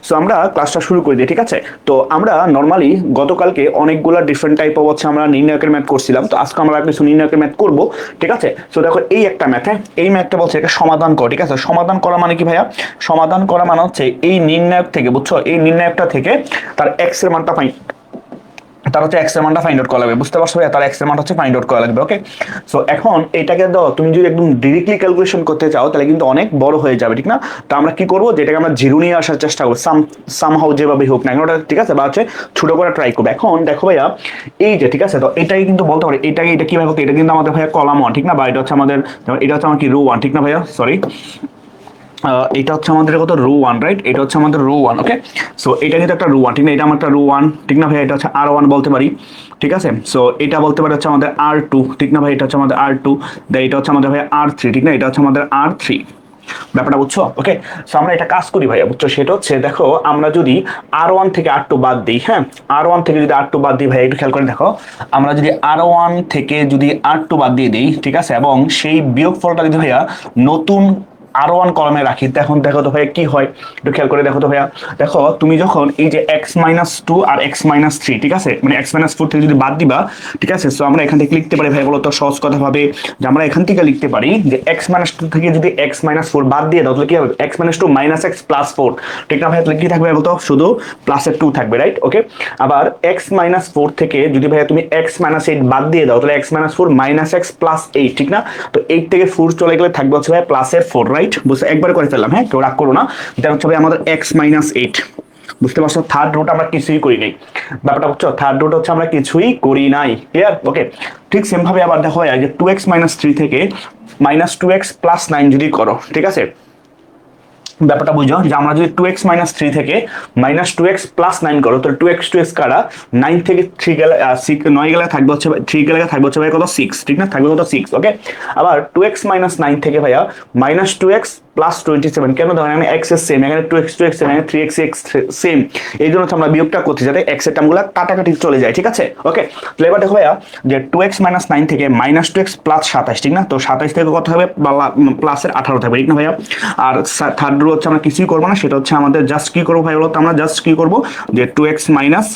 So আমরা ক্লাসটা শুরু করে দিই, ঠিক আছে? তো আমরা নর্মালি গতকালকে অনেকগুলো ডিফারেন্ট টাইপ অফ হচ্ছে আমরা নির্ণায়কের ম্যাথ করছিলাম, তো আজকে আমরা কিছু নির্ণায়কের ম্যাথ করব, ঠিক আছে? সো দেখো এই একটা ম্যাথ, হ্যাঁ, এই ম্যাথটা বলছে এটা সমাধান করো, ঠিক আছে? সমাধান করা মানে কি ভাইয়া? সমাধান করা মানে হচ্ছে এই নির্ণায়ক থেকে, বুঝছো, এই নির্ণায়কটা থেকে তার এক্স এর মানটা তার হচ্ছে এক্স এর মানটা ফাইন্ড আউট করা লাগবে, বুঝতে পারছো ভাইয়া? তার এক্স এর মানটা হচ্ছে ফাইন্ড আউট করা লাগবে, ওকে? সো এখন এটাকে দাও, তুমি যদি একদম ডিরেক্টলি ক্যালকুলেশন করতে চাও তাহলে কিন্তু অনেক বড় হয়ে যাবে, ঠিক না? তো আমরা কি করবো, যেটাকে আমরা জিরো নিয়ে আসার চেষ্টা করবো, সামহাউ যেভাবে হোক না ওটা, ঠিক আছে? বা হচ্ছে ছোট করে ট্রাই করবো। এখন দেখো ভাইয়া, এই যে, ঠিক আছে, তো এটাকে কিন্তু বলতে পারি, এটাকে এটা কিভাবে বলতে, এটা কিন্তু আমাদের ভাইয়া কলাম ওয়ান, ঠিক না? বা এটা হচ্ছে আমাদের, এটা হচ্ছে আমার কি রো ওয়ান, ঠিক না ভাইয়া? সরি, এটা হচ্ছে আমাদের কত, রো ওয়ান, রাইট? এটা হচ্ছে আমাদের রো ওয়ান, ওকে? সো এটা কিন্তু একটা রো ওয়ান, ঠিক না? এটা আমার একটা রো ওয়ান, ঠিক না ভাই? এটা হচ্ছে আর ওয়ান বলতে পারি, ঠিক আছে? সো এটা বলতে পারি হচ্ছে আমাদের আর টু, ঠিক না ভাই? এটা হচ্ছে আমাদের আর টু, দেন এটা হচ্ছে আমাদের ভাই আর থ্রি, ঠিক না? এটা হচ্ছে আমাদের আর থ্রি। ব্যাপারটা বুঝছো? ওকে, সো আমরা এটা কাজ করি ভাইয়া, বুঝছো? সেটা হচ্ছে দেখো, আমরা যদি আর ওয়ান থেকে আর টু বাদ দিই, হ্যাঁ, আর ওয়ান থেকে যদি আর টু বাদ দিই ভাইয়া, একটু খেয়াল করে দেখো, আমরা যদি আর ওয়ান থেকে যদি আর টু বাদ দিয়ে দিই, ঠিক আছে, এবং সেই বিয়োগফলটা যদি ভাইয়া নতুন আরো ওয়ান কলমে রাখি, এখন দেখো তো ভাইয়া কি হয়, একটু খেয়াল করে দেখো তো ভাইয়া। দেখো তুমি যখন এই যে এক্স মাইনাস টু আর এক্স মাইনাস থ্রি, ঠিক আছে, মানে এক্স মাইনাস ফোর থেকে যদি বাদ দিবা, ঠিক আছে, সো আমরা এখান থেকে লিখতে পারি ভাই, বলো তো সহজ কথা ভাবে, যে আমরা এখান থেকে লিখতে পারি যে এক্স মাইনাস টু থেকে যদি এক্স মাইনাস ফোর বাদ দিয়ে দাও তাহলে কি হবে, X minus two minus X plus four, ঠিক না ভাইয়া? তাহলে কি থাকবে বলতো, শুধু প্লাসের টু থাকবে, রাইট? ওকে, আবার এক্স মাইনাস ফোর থেকে যদি ভাইয়া তুমি এক্স মাইনাস এইট বাদ দিয়ে দাও তাহলে x minus four minus X plus eight, ঠিক না? তো এইট থেকে ফোর চলে গেলে থাকবে হচ্ছে ভাই প্লাসের ফোর, রাইট? বুঝতে একবার করে ফেললাম, হ্যাঁ, কেউ রাগ করো না। এটা হচ্ছে ভাই আমাদের এক্স মাইনাস এইট, বুঝতে পারছো? থার্ড রুট আমরা কিছুই করি নাই, ব্যাপারটা বুঝছো? থার্ড রুট হচ্ছে আমরা কিছুই করি নাই, ক্লিয়ার? ওকে, ঠিক সেম ভাবে আবার দেখো ভাই, যে টু এক্স মাইনাস থ্রি থেকে minus two X plus nine যদি করো, ঠিক আছে, ব্যাপারটা বুঝো, যে আমরা যদি টু এক্স মাইনাস থ্রি থেকে minus two X plus nine করো, তাহলে টু এক্স কারা, নাইন থেকে থ্রি গেলে নয় গেলে থাকবে হচ্ছে, থ্রি গেলে থাকবে হচ্ছে ভাই কত, সিক্স, ঠিক না? থাকবে কত, সিক্স, ওকে? আবার টু এক্স মাইনাস নাইন থেকে ভাইয়া minus two X plus twenty seven, কেন? ধরেন এখানে এক্স এর সেম, এখানে টু এক্স সেম, এখানে থ্রি এক্স এক্স সেম, এই জন্য আমরা বিয়োগটা করছি যাতে এক্স এর টার্মগুলো কাটাকাটি চলে যায়, ঠিক আছে? ওকে, তাহলে এবার দেখো ভাইয়া, যে টু এক্স মাইনাস নাইন থেকে মাইনাস টু এক্স প্লাস সাতাশ, ঠিক না? তো সাতাশ থেকে কত হবে, প্লাসের আঠারো থাকবে, ঠিক না ভাইয়া? আর থার্ড রো হচ্ছে আমরা কিছুই করবো না, সেটা হচ্ছে আমাদের জাস্ট কি করবো ভাই বলো তো, আমরা জাস্ট কি করবো, যে টু এক্স মাইনাস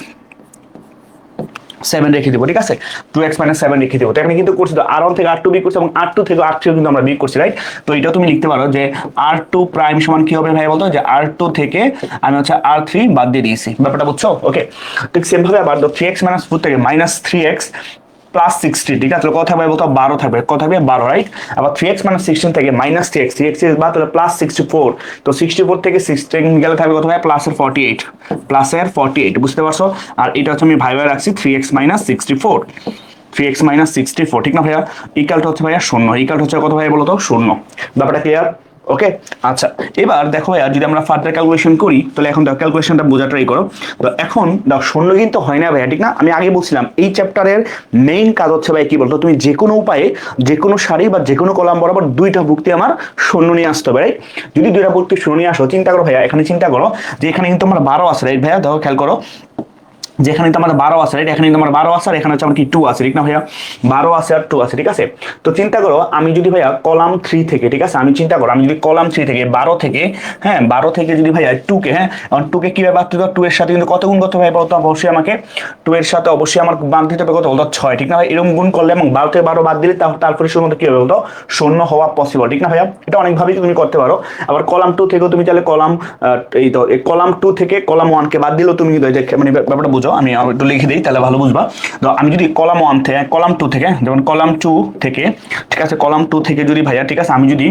সেভেন রেখে দিব, ঠিক আছে? টু এক্স মাইনাস সেভেন রেখে দিব। তো এখানে কিন্তু করছি তো আর ওয়ান থেকে আর টু বিয়োগ করছি, এবং আর টু থেকে আর থ্রি কিন্তু আমরা বিয়োগ করছি, রাইট? তো এটা তুমি লিখতে পারো যে আর টু প্রাইম সমান কি হবে ভাই বলতো, যে আর টু থেকে আমি হচ্ছে আর থ্রি বাদ দিয়ে দিয়েছি, ব্যাপারটা বুঝছো? ওকে, ঠিক সেম ভাবে আবার থ্রি এক্স মাইনাস ফোর থেকে minus three x plus sixty, ঠিক আছে, কত থাকবে বলতো, বারো থাকবে, কত থাকবে, বারো, রাইট? আবার থ্রি এক্স মাইনাস সিক্সটিন থেকে মাইনাস থ্রি এক্স বা তাহলে প্লাস সিক্সটি ফোর, তো সিক্সটি ফোর থেকে সিক্সটিন গেলে থাকবে কত হয়, প্লাসের ফর্টি এইট, প্লাসের ফর্টি এইট, বুঝতে পারছো? আর এটা হচ্ছে আমি ভাই রাখছি three x minus sixty four, three x minus sixty four, ঠিক না ভাইয়া? ইকালটা হচ্ছে ভাইয়া শূন্য, ইকালটা হচ্ছে কত ভাই বলো তো, শূন্য। ব্যাপারটা ক্লিয়ার? ওকে, আচ্ছা, এবার দেখো ভাইয়া, যদি আমরা ফার্দার ক্যালকুলেশন করি তাহলে এখন দেখো ক্যালকুলেশনটা বোঝা ট্রাই করো। তো এখন দেখো শূন্য কিন্তু হয় না ভাইয়া, ঠিক না? আমি আগে বলছিলাম এই চ্যাপ্টারের মেইন কাজ হচ্ছে ভাই কি বলতো, তুমি যে কোনো উপায়ে যে কোনো সারি বা যে কোনো কলাম বরাবর দুইটা ভুক্তি আমার শূন্য নিয়ে আসতে হবে, রাইট? যদি দুইটা ভুক্তি শূন্য নিয়ে আসো, চিন্তা করো ভাইয়া, এখানে চিন্তা করো যে এখানে কিন্তু আমার বারো আছে, রাইট ভাইয়া? দেখো খেয়াল করো, যেখানে তো আমার বারো আছে, রাইট? এখানে কিন্তু আমার বারো আছে, আর এখানে হচ্ছে আমার কি টু আছে, ঠিক না ভাইয়া? বারো আছে আর টু আছে, ঠিক আছে? তো চিন্তা করো, আমি যদি ভাইয়া কলাম থ্রি থেকে, ঠিক আছে, আমি চিন্তা করো, আমি যদি কলাম থ্রি থেকে বারো থেকে, হ্যাঁ, বারো থেকে যদি ভাইয়া টু কে, হ্যাঁ, টু কে কিভাবে বাদ দিতে, টু এর সাথে কিন্তু কত গুণ করতে হবে বলতো, অবশ্যই আমাকে টু এর সাথে অবশ্যই আমার বাদ দিতে হবে কত বলতো, ছয়, ঠিক না ভাই? এরকম গুণ করলে এবং বারো থেকে বারো বাদ দিলে তারপরে শুধুমাত্র কি হবে বলতো, শূন্য হওয়া পসিবল, ঠিক না ভাইয়া? এটা অনেকভাবেই তুমি করতে পারো। আবার কলাম টু থেকেও তুমি চাইলে কলাম, এই তো কলাম টু থেকে কলাম ওয়ানকে বাদ দিলেও তুমি মানে ব্যাপারটা বুঝো, আমি একটু লিখে দিই তাহলে ভালো বুঝবা। তো আমি যদি কলাম ওয়ান থেকে, কলাম টু থেকে, যেমন কলাম টু থেকে, ঠিক আছে, কলাম টু থেকে যদি ভাইয়া, ঠিক আছে, আমি যদি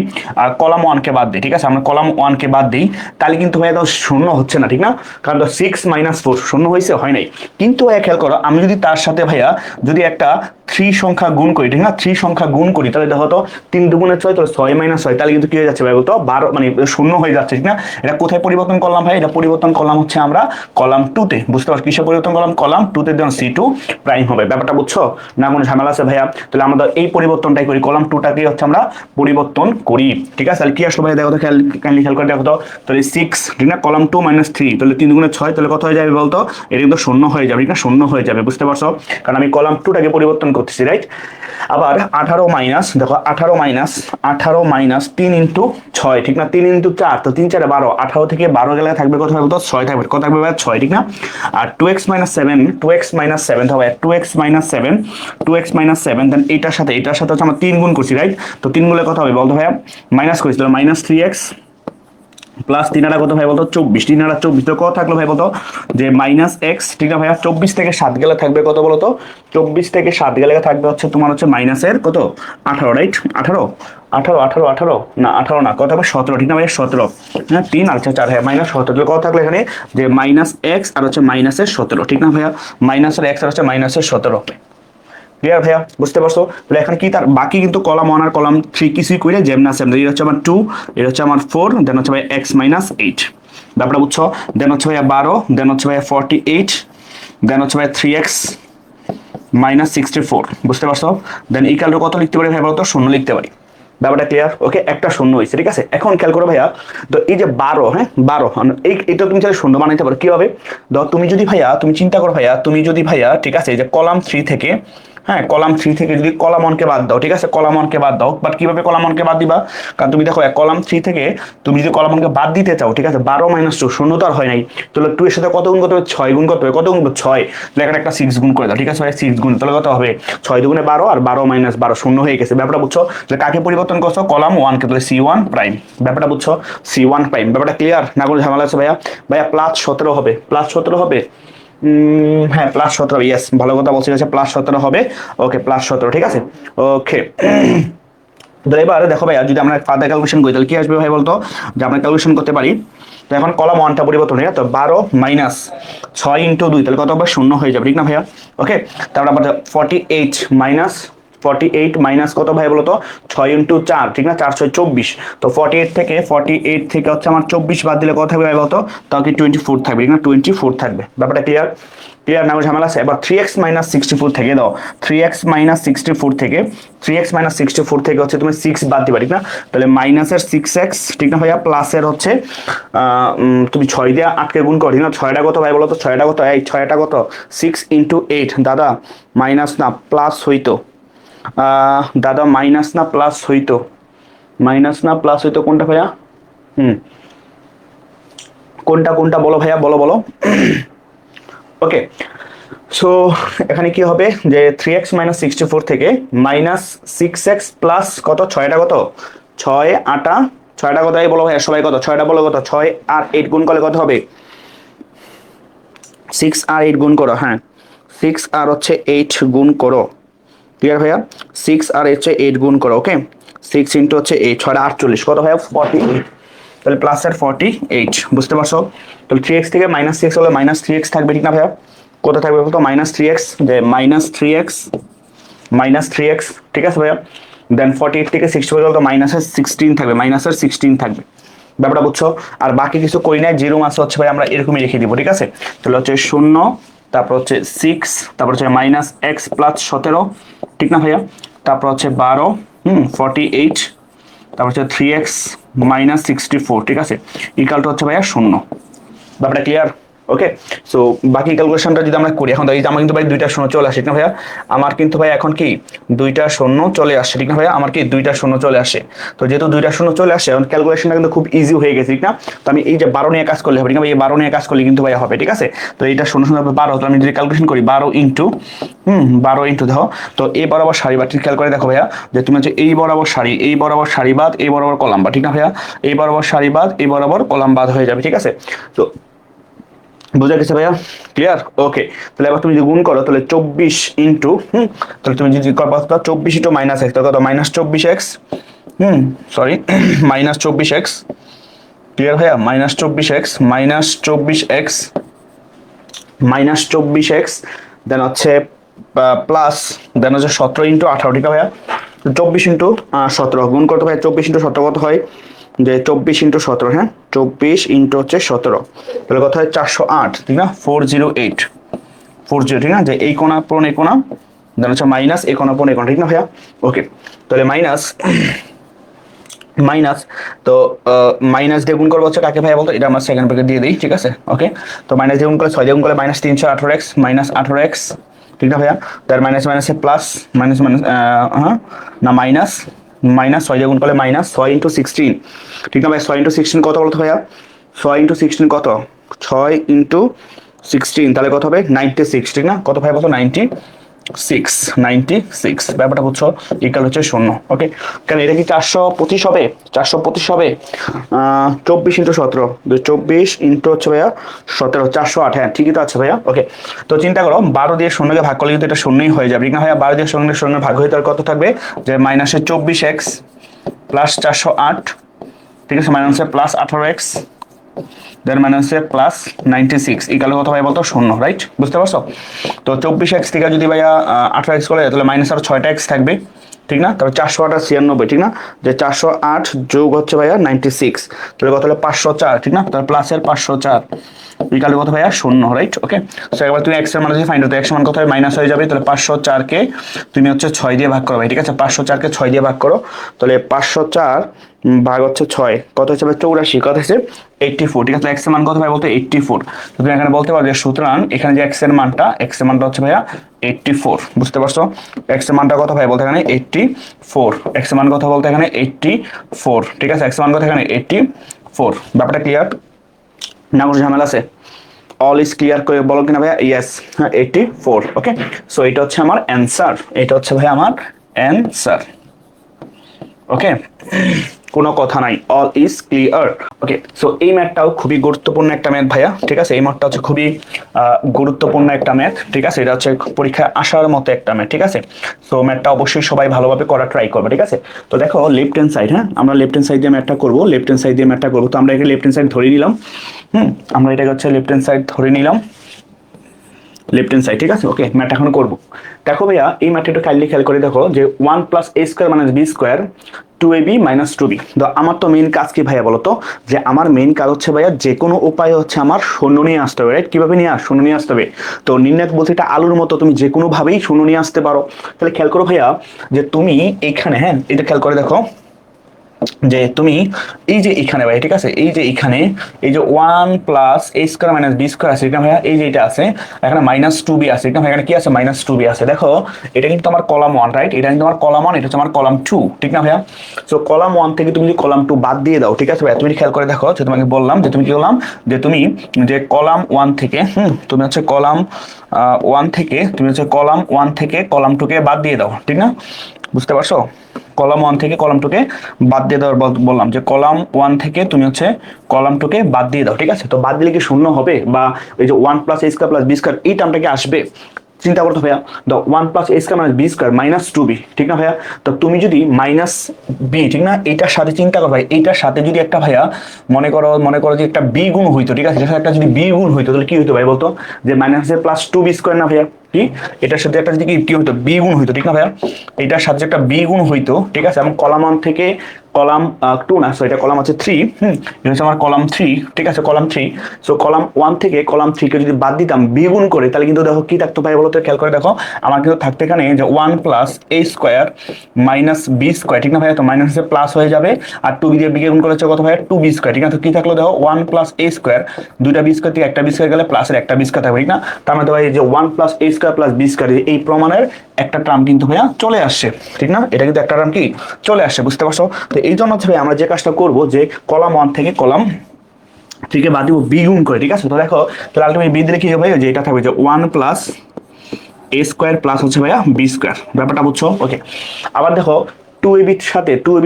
কলাম ওয়ানকে বাদ দিই, ঠিক আছে, আমরা কলাম ওয়ানকে বাদ দিই, তাহলে কিন্তু ভাইয়া তো শূন্য হচ্ছে না, ঠিক না? কারণ তো সিক্স মাইনাস ফোর শূন্য হয়েছে, হয় নাই। কিন্তু ভাইয়া খেয়াল করো, আমি যদি তার সাথে ভাইয়া যদি একটা থ্রি সংখ্যা গুণ করি, ঠিক না, থ্রি সংখ্যা গুণ করি, তাহলে দেখো তো তিন দুগুণে ছয়, তো ছয় মাইনাস ছয়, তাহলে কিন্তু কি হয়ে যাচ্ছে ভাই বলতো, বারো, মানে শূন্য হয়ে যাচ্ছে, ঠিক না? এটা কোথায় পরিবর্তন করলাম ভাই? এটা পরিবর্তন করলাম হচ্ছে আমরা কলাম টু তে, বুঝতে পারছি কিসে পরিবর্তন পরিবর্তন করলাম কলাম 2 তে দেন C2 প্রাইম হবে। ব্যাপারটা বুঝছো না, কোনো ঝামেলা আছে ভাইয়া? তাহলে আমরা এই পরিবর্তনটাই করি, কলাম 2টাকে হচ্ছে আমরা পরিবর্তন করি, ঠিক আছে? তাহলে কি আসলে ভাই দেখো তো, খেয়াল করে দেখো তো, তাহলে 6 ঠিক না, কলাম 2 - 3, তাহলে 3 গুণে 6, তাহলে কত হয়ে যাবে বলতো? এটা কিন্তু শূন্য হয়ে যাবে, ঠিক না? শূন্য হয়ে যাবে, বুঝতে পারছো? কারণ আমি কলাম 2টাকে পরিবর্তন করতেছি, রাইট? আবার 18 মাইনাস, দেখো 18 মাইনাস 3 ইন্টু 6, ঠিক না? 3 ইন্টু 4, তো 3 4 12, 18 থেকে 12 গেলে থাকবে কত হবে বলতো? 6 থাকবে, কত থাকবে ভাই? 6, ঠিক না? আর 2x - 7, 2x - 7 হবে, 2x - 7, দেন এটার সাথে হচ্ছে আমরা 3 গুণ করছি, রাইট? তো 3 গুণে কত হবে বলতো ভাইয়া? মাইনাস করেছি, তাহলে -3x প্লাস 3 আটা কত ভাই বলতো? 24, 3 আটা 24, তো কত থাকলো ভাই বলতো? যে -x, ঠিক না ভাইয়া? 24 থেকে 7 গেলে থাকবে কত বলতো? 24 থেকে 7 গেলে থাকবে হচ্ছে তোমার হচ্ছে মাইনাসের কত? 18, রাইট? 18 না 18 না, কত হবে? 17, ঠিক না ভাইয়া? 17, হ্যাঁ 3 আর 4, হ্যাঁ -17, কত থাকলো এখানে? যে -x আর হচ্ছে মাইনাসের 17, ঠিক না ভাইয়া? মাইনাসের x আর হচ্ছে মাইনাসের 17। ক্লিয়ার ভাইয়া? বুঝতে পারছো? তাহলে এখন কি তার বাকি কিন্তু কলাম 1 আর কলাম 3 কিছুই কইরে যেমন আছে, এটা হচ্ছে আমার 2, এটা হচ্ছে আমার 4, দেন হচ্ছে ভাই x - 8, ব্যাপারটা বুঝছো? দেন হচ্ছে ভাইয়া 12, দেন হচ্ছে ভাইয়া 48, দেন হচ্ছে ভাইয়া 3x - 64, বুঝতে পারছো? দেন ইকুয়াল টু কত লিখতে পারি ভাই বলতো? 0 লিখতে পারি। ব্যাপারটা ক্লিয়ার? ওকে, একটা শূন্য হয়েছে, ঠিক আছে? এখন খেয়াল করো ভাইয়া, তো এই যে 12, হ্যাঁ 12, এটা তুমি চাইলে শূন্য বানাইতে পারো। কি হবে? তুমি যদি ভাইয়া, তুমি চিন্তা করো ভাইয়া, তুমি যদি ভাইয়া, ঠিক আছে, এই যে কলাম 3 থেকে, হ্যাঁ কলাম 3 থেকে যদি কলাম 1 কে বাদ দাও, ঠিক আছে, কলাম 1 কে বাদ দাও, বাট কিভাবে কলাম 1 কে বাদ দিবা? কারণ তুমি দেখো কলাম 3 থেকে তুমি যদি কলাম 1 কে বাদ দিতে চাও, ঠিক আছে, 12 - 2, শূন্য তো আর হয় নাই, তাহলে 2 এর সাথে কত গুণ করতে হবে? 6 গুণ করতে হবে। কত গুণ? 6, তাহলে এখানে একটা 6 গুণ করে দাও, ঠিক আছে ভাই? 6 গুণ, তাহলে কত হবে? 6 দুগুণে 12, আর 12 - 12 শূন্য হয়ে গেছে। ব্যাপারটা বুঝছো? তাহলে কাকে পরিবর্তন করছো? কলাম 1 কে, তাহলে C1 প্রাইম। ব্যাপারটা বুঝছো? C1 prime. ব্যাপারটা ক্লিয়ার না, কোনো ঝামেলা আছে ভাইয়া? ভাইয়া +17 হবে, +17 হবে, হ্যাঁ +17, ইয়েস, ভালো কথা বলছি, +17 হবে। ওকে, +17, ঠিক আছে? ওকে। তো এবার দেখো ভাইয়া, যদি আমরা ফার্দার ক্যালকুলেশন করি তাহলে কি আসবে ভাই বলতো? যে আমরা ক্যালকুলেশন করতে পারি, তো এখন কলাম 1টা পরিবর্তন হয়ে, তো 12 মাইনাস 6 ইন্টু 2, তাহলে কত হবে? 0 হয়ে যাবে, ঠিক না ভাইয়া? ওকে, তারপর আবার 48 মাইনাস কত ভাই বলতো? 6 ইন্টু 4, ঠিক না? 4 6 24, তো 48 থেকে হচ্ছে আমার 24 বাদ দিলে কত থাকবে ভাই বলতো? তাও কি 24 থাকবে, ঠিক না? 24 থাকবে। ব্যাপারটা ক্লিয়ার? ক্লিয়ার না, ঝামেলা আছে? এবার 3x - 64 থেকে দাও, 3x - 64 থেকে, 3x - 64 থেকে হচ্ছে তুমি 6 বাদ দিবা, ঠিক না? তাহলে মাইনাসের 6x, ঠিক না ভাইয়া? প্লাসের হচ্ছে তুমি 6 দিয়ে 8 কে গুণ করো, ঠিক না? 6টা কত ভাই বলো তো? 6টা কত? এই 6টা কত? 6 ইন্টু 8, দাদা মাইনাস না প্লাস হইতো, দাদা মাইনাস না প্লাস হইতো, কোনটা ভাইয়া? কোনটা বলো ভাইয়া, বলো। ওকে, সো এখানে কি হবে? যে 3x - 64 থেকে -6x প্লাস কত? 6টা কত? 6 8, 6টা কত? এই বলো ভাইয়া সবাই, কত? 6টা বলো কত? 6 আর 8 গুণ করলে কত হবে? 6 আর 8 গুণ করো, হ্যাঁ 6 আর হচ্ছে 8 গুণ করো। ক্লিয়ার ভাইয়া? 6 আর হচ্ছে 8 গুণ করো। ওকে, 6 ইন্টু হচ্ছে 8, 6 48, কত ভাইয়া? 48, তাহলে প্লাসের 48, বুঝতে পারছো? তাহলে 3x থেকে -6 হলে -3x থাকবে, ঠিক না ভাইয়া? কত থাকবে বলতো? -3x, যে -3x, ঠিক আছে ভাইয়া? দেন 48 থেকে 64 হলে তো -16 থাকবে, -16 থাকবে। ব্যাপারটা বুঝছো? আর বাকি কিছু করি নাই, জিরো মাস হচ্ছে ভাই আমরা এরকমই রেখে দিব, ঠিক আছে? তাহলে হচ্ছে 0, তারপর হচ্ছে 6, তারপর হচ্ছে -x প্লাস 17, ঠিক না ভাইয়া? তারপর হচ্ছে 12, 48, তারপর হচ্ছে 3x - 64, ঠিক আছে? ইকুয়াল টু হচ্ছে ভাইয়া 0। ব্যাপারটা ক্লিয়ার? ওকে, সো বাকি ক্যালকুলেশনটা যদি আমরা করি, এখন এই যে আমার কিন্তু ভাই 2টা 0 চলে আসে, ঠিক না ভাইয়া? আমার কিন্তু ভাই এখন কি 2টা 0 চলে আসে, ঠিক না ভাইয়া? আমার কি 2টা 0 চলে আসে। তো যেহেতু 2টা 0 চলে আসে, এখন ক্যালকুলেশনটা কিন্তু খুব ইজি হয়ে গেছে, ঠিক না? তো আমি এই যে 12 নিয়ে কাজ করলে হবে, ঠিক না ভাই? এই 12 নিয়ে কাজ করলে কিন্তু ভাইয়া হবে, ঠিক আছে? তো এইটা 0 0 12, তো আমি যদি ক্যালকুলেশন করি 12 ইন্টু 12 ইন্টু দেখো, তো এই বরাবর সারি বা ঠিক খেয়াল করে দেখো ভাইয়া, যে তুমি হচ্ছে এই বরাবর সারি বাদ এই বরাবর কলাম বাদ, ঠিক না ভাইয়া? এই বরাবর সারি বাদ এই বরাবর কলাম বাদ হয়ে যাবে, ঠিক আছে? তো বুঝা গেছে ভাইয়া? ক্লিয়ার? ওকে, তাহলে এবার তুমি যদি গুণ করো, তাহলে 24 ইন্টু, তাহলে তুমি যদি করবা 24 ইন্টু -x, তাহলে কত? -24x, সরি -24x, ক্লিয়ার ভাইয়া? -24x, -24x, দেন হচ্ছে প্লাস, দেন হচ্ছে 17 ইন্টু 18, ঠিক আছে ভাইয়া? 24 ইন্টু 17 গুণ করতে ভাই, 24 ইন্টু 17 কত হয়? যে 24 ইন্টু 17, হ্যাঁ 24 ইন্টু হচ্ছে 17, তাহলে কত হয়? 408, ঠিক না? 408, 40, ঠিক না, যে এই কোণা পূরণ এই কোণা, দেন হচ্ছে মাইনাস এই কোণা পূরণ এই কোণা, ঠিক না ভাইয়া? ওকে, তাহলে মাইনাস মাইনাস তো মাইনাস দিয়ে গুণ করবো হচ্ছে কাকে ভাইয়া বলতো, এটা আমরা সেকেন্ড ব্র্যাকেট দিয়ে দিই, ঠিক আছে? ওকে, তো মাইনাস দিয়ে গুণ করলে 6 দিয়ে গুণ করলে মাইনাস 318x মাইনাস 18x, ঠিক না ভাইয়া? তার মাইনাস মাইনাসে প্লাস, মাইনাস মাইনাস হ্যাঁ না মাইনাস মাইনাস 6 দিয়ে গুণ করলে মাইনাস 6 ইন্টু 16, ঠিক না ভাইয়া? 6 ইন্টু 16 কত বলতো ভাইয়া? 6 ইন্টু 16 কত? 6 ইন্টু 16 তাহলে কত হবে? 96, ঠিক না? কত ভাই বলতো? 96 ব্যাপারটা বুঝছো? ইকাল হচ্ছে 0। ওকে, কারণ এটা কি 425 হবে? 425 হবে 24 ইন্টু 17, 24 ইন্টু হচ্ছে ভাইয়া 17, 408। হ্যাঁ ঠিকই তো আছে ভাইয়া। ওকে, তো চিন্তা করো 12 দিয়ে 0কে ভাগ করলে কিন্তু এটা 0ই হয়ে যাবে, ঠিক না ভাইয়া? 12 দিয়ে 0 ভাগ হয়ে তার কত থাকবে? যে মাইনাসে 24x প্লাস 408, ঠিক আছে, মাইনাসে প্লাস 18x, দেন মাইনাসে প্লাস 96 ইকাল কত ভাই বলতো? 0, রাইট? বুঝতে পারছো? তো 24x থেকে যদি ভাইয়া 18x করে তাহলে মাইনাস আর 6টা x থাকবে, ঠিক না? তাহলে 408 আর 96, ঠিক না? যে 408 যোগ হচ্ছে ভাইয়া 96, তাহলে কত হলো? 504, ঠিক না? তাহলে প্লাসের 504 ইকাল কত ভাইয়া? 0, রাইট? ওকে, সো এবার তুমি x এর মান যদি ফাইন্ড করতে, x এর মান কত হয়? মাইনাস হয়ে যাবে, তাহলে 504 কে তুমি হচ্ছে 6 দিয়ে ভাগ করো ভাই, ঠিক আছে? 504 কে 6 দিয়ে ভাগ করো, তাহলে 504 ভাগ হচ্ছে 6 কত হচ্ছে ভাই? 84, কত হচ্ছে? 84, ঠিক আছে? x এর মান কত ভাই বলতে? 84। তো তুমি এখানে বলতে পারো যে সুতরাং এখানে যে x এর মানটা হচ্ছে ভাইয়া 84, বুঝতে পারছো? x এর মানটা কত ভাই বলতে এখানে? 84, x এর মান কত বলতে এখানে? 84, ঠিক আছে? x এর মান কত এখানে? 84। ব্যাপারটা ক্লিয়ার না? কোনো ঝামেলা আছে? অল ইজ ক্লিয়ার করে বলো কিনা ভাইয়া? ইয়েস, 84। ওকে, সো এটা হচ্ছে আমার অ্যান্সার, এটা হচ্ছে ভাই আমার অ্যান্সার। ওকে, কোনো কথা নাই, all is clear. Okay, so এই ম্যাথটাও খুবই গুরুত্বপূর্ণ একটা ম্যাথ ভাইয়া, ঠিক আছে? এই ম্যাথটা হচ্ছে খুবই গুরুত্বপূর্ণ একটা ম্যাথ, ঠিক আছে? এটা হচ্ছে পরীক্ষায় আসার মতো একটা ম্যাথ, ঠিক আছে? সো ম্যাথটা অবশ্যই সবাই ভালোভাবে করা ট্রাই করবে, ঠিক আছে? তো দেখো লেফট হ্যান্ড সাইড, হ্যাঁ আমরা লেফট হ্যান্ড সাইড দিয়ে ম্যাথটা করবো, লেফট হ্যান্ড সাইড দিয়ে ম্যাথটা করবো। তো আমরা এখানে লেফট হ্যান্ড সাইড ধরে নিলাম, আমরা এটাকে হচ্ছে লেফট হ্যান্ড সাইড ধরে নিলাম, লেফট হ্যান্ড সাইড, ঠিক আছে? ওকে, ম্যাথ এখন করবো। দেখো ভাইয়া এই ম্যাথটা একটু কাইন্ডলি খেয়াল করে দেখো যে 1 plus a square minus b square 2ab minus 2b। তো আমার তো মেইন কাজ কি ভাইয়া বলো তো? যে আমার মেইন কাজ হচ্ছে ভাইয়া যে কোনো উপায় হচ্ছে আমার শূন্য নিয়ে আসতে হবে, রাইট? কিভাবে নিয়ে শূন্য নিয়ে আসতে হবে? তো নির্ণায়ক বলতে এটা আলুর মতো, তুমি যে কোনো ভাবেই শূন্য নিয়ে আসতে পারো। তাহলে খেয়াল করো ভাইয়া যে তুমি এখানে, হ্যাঁ এটা খেয়াল করে দেখো যে তুমি এই যে এখানে ভাই, ঠিক আছে, এই যে এখানে এই যে 1 plus a square minus b square আছে, এটা ভাইয়া এই যে এটা আছে, এখানে মাইনাস 2b আছে, এটা ভাই এখানে কি আছে? মাইনাস 2b আছে। দেখো এটা কিন্তু আমার কলাম 1, রাইট? এটা কিন্তু আমার কলাম 1, এটা হচ্ছে আমার কলাম 2, ঠিক না ভাইয়া? সো কলাম 1 থেকে তুমি যদি কলাম 2 বাদ দিয়ে দাও, ঠিক আছে ভাইয়া? তুমি খেয়াল করে দেখো যে তোমাকে বললাম যে তুমি কি করলাম, যে তুমি যে কলাম 1 থেকে তুমি হচ্ছে কলাম 1 থেকে তুমি হচ্ছে কলাম 1 থেকে কলাম 2 কে বাদ দিয়ে দাও, ঠিক না? বুঝতে পারছো? কলাম 1 থেকে কলাম 2 কে বাদ দিয়ে দেওয়ার বললাম যে কলাম 1 থেকে তুমি হচ্ছে কলাম 2 কে বাদ দিয়ে দাও, ঠিক আছে? তো বাদ দিলে কি শূন্য হবে? বা এই যে 1 plus a square plus b square এই টার্মটা কি আসবে? চিন্তা করতে ভাইয়া, the 1 plus a square minus b square minus 2b, ঠিক না ভাইয়া? তো তুমি যদি মাইনাস b, ঠিক না, এইটার সাথে চিন্তা করো ভাই, এইটার সাথে যদি একটা ভাইয়া মনে করো যে একটা b গুণ হইতো, ঠিক আছে? এটার সাথে একটা যদি b গুণ হইতো তাহলে কি হইতো ভাই বলতো? যে minus a plus 2b square না ভাইয়া? কি এটার সাথে একটা যদি কি হইতো? b গুণ হইতো, ঠিক না ভাইয়া? এটার সাথে একটা b গুণ হইতো, ঠিক আছে? এবং কলাম 1 থেকে কলাম 2 না, সো এটা কলাম আছে 3, এটা হচ্ছে আমার কলাম 3, ঠিক আছে? কলাম 3, সো কলাম 1 থেকে কলাম 3 কে যদি বাদ দিতাম b গুণ করে, তাহলে কিন্তু দেখো কি থাকতো ভাই বলো তো? খেয়াল করে দেখো, আমার কিন্তু থাকতে এখানে যে 1 plus a square minus b square, ঠিক না ভাইয়া? তো মাইনাসে প্লাস হয়ে যাবে, আর 2b দিয়ে b কে গুণ করলে হচ্ছে কত ভাইয়া? 2b স্কয়ার, ঠিক না? তো কি থাকলো দেখো 1 প্লাস a স্কয়ার, দুইটা b স্কয়ার থেকে একটা b স্কয়ার গেলে প্লাসের একটা b স্কয়ার থাকবে, ঠিক না? তার মানে ভাই যে 1 plus a square plus b square এই প্রমাণের একটা টার্ম কিন্তু ভাইয়া চলে আসছে, ঠিক না? এটা কিন্তু একটা টার্ম কি চলে আসছে, বুঝতে পারছো? তো এই জন্য হচ্ছে আমরা যে কাজটা করব যে কলাম 1 থেকে কলাম 3 কে বাদ দিব b গুণ করে, ঠিক আছে? তো দেখো তাহলে আলটিমেটলি b দিলে কি হবে? যে এটা থাকবে যে 1 প্লাস a স্কয়ার প্লাস হচ্ছে ভাইয়া b স্কয়ার, ব্যাপারটা বুঝছো? ওকে, আবার দেখো 2ab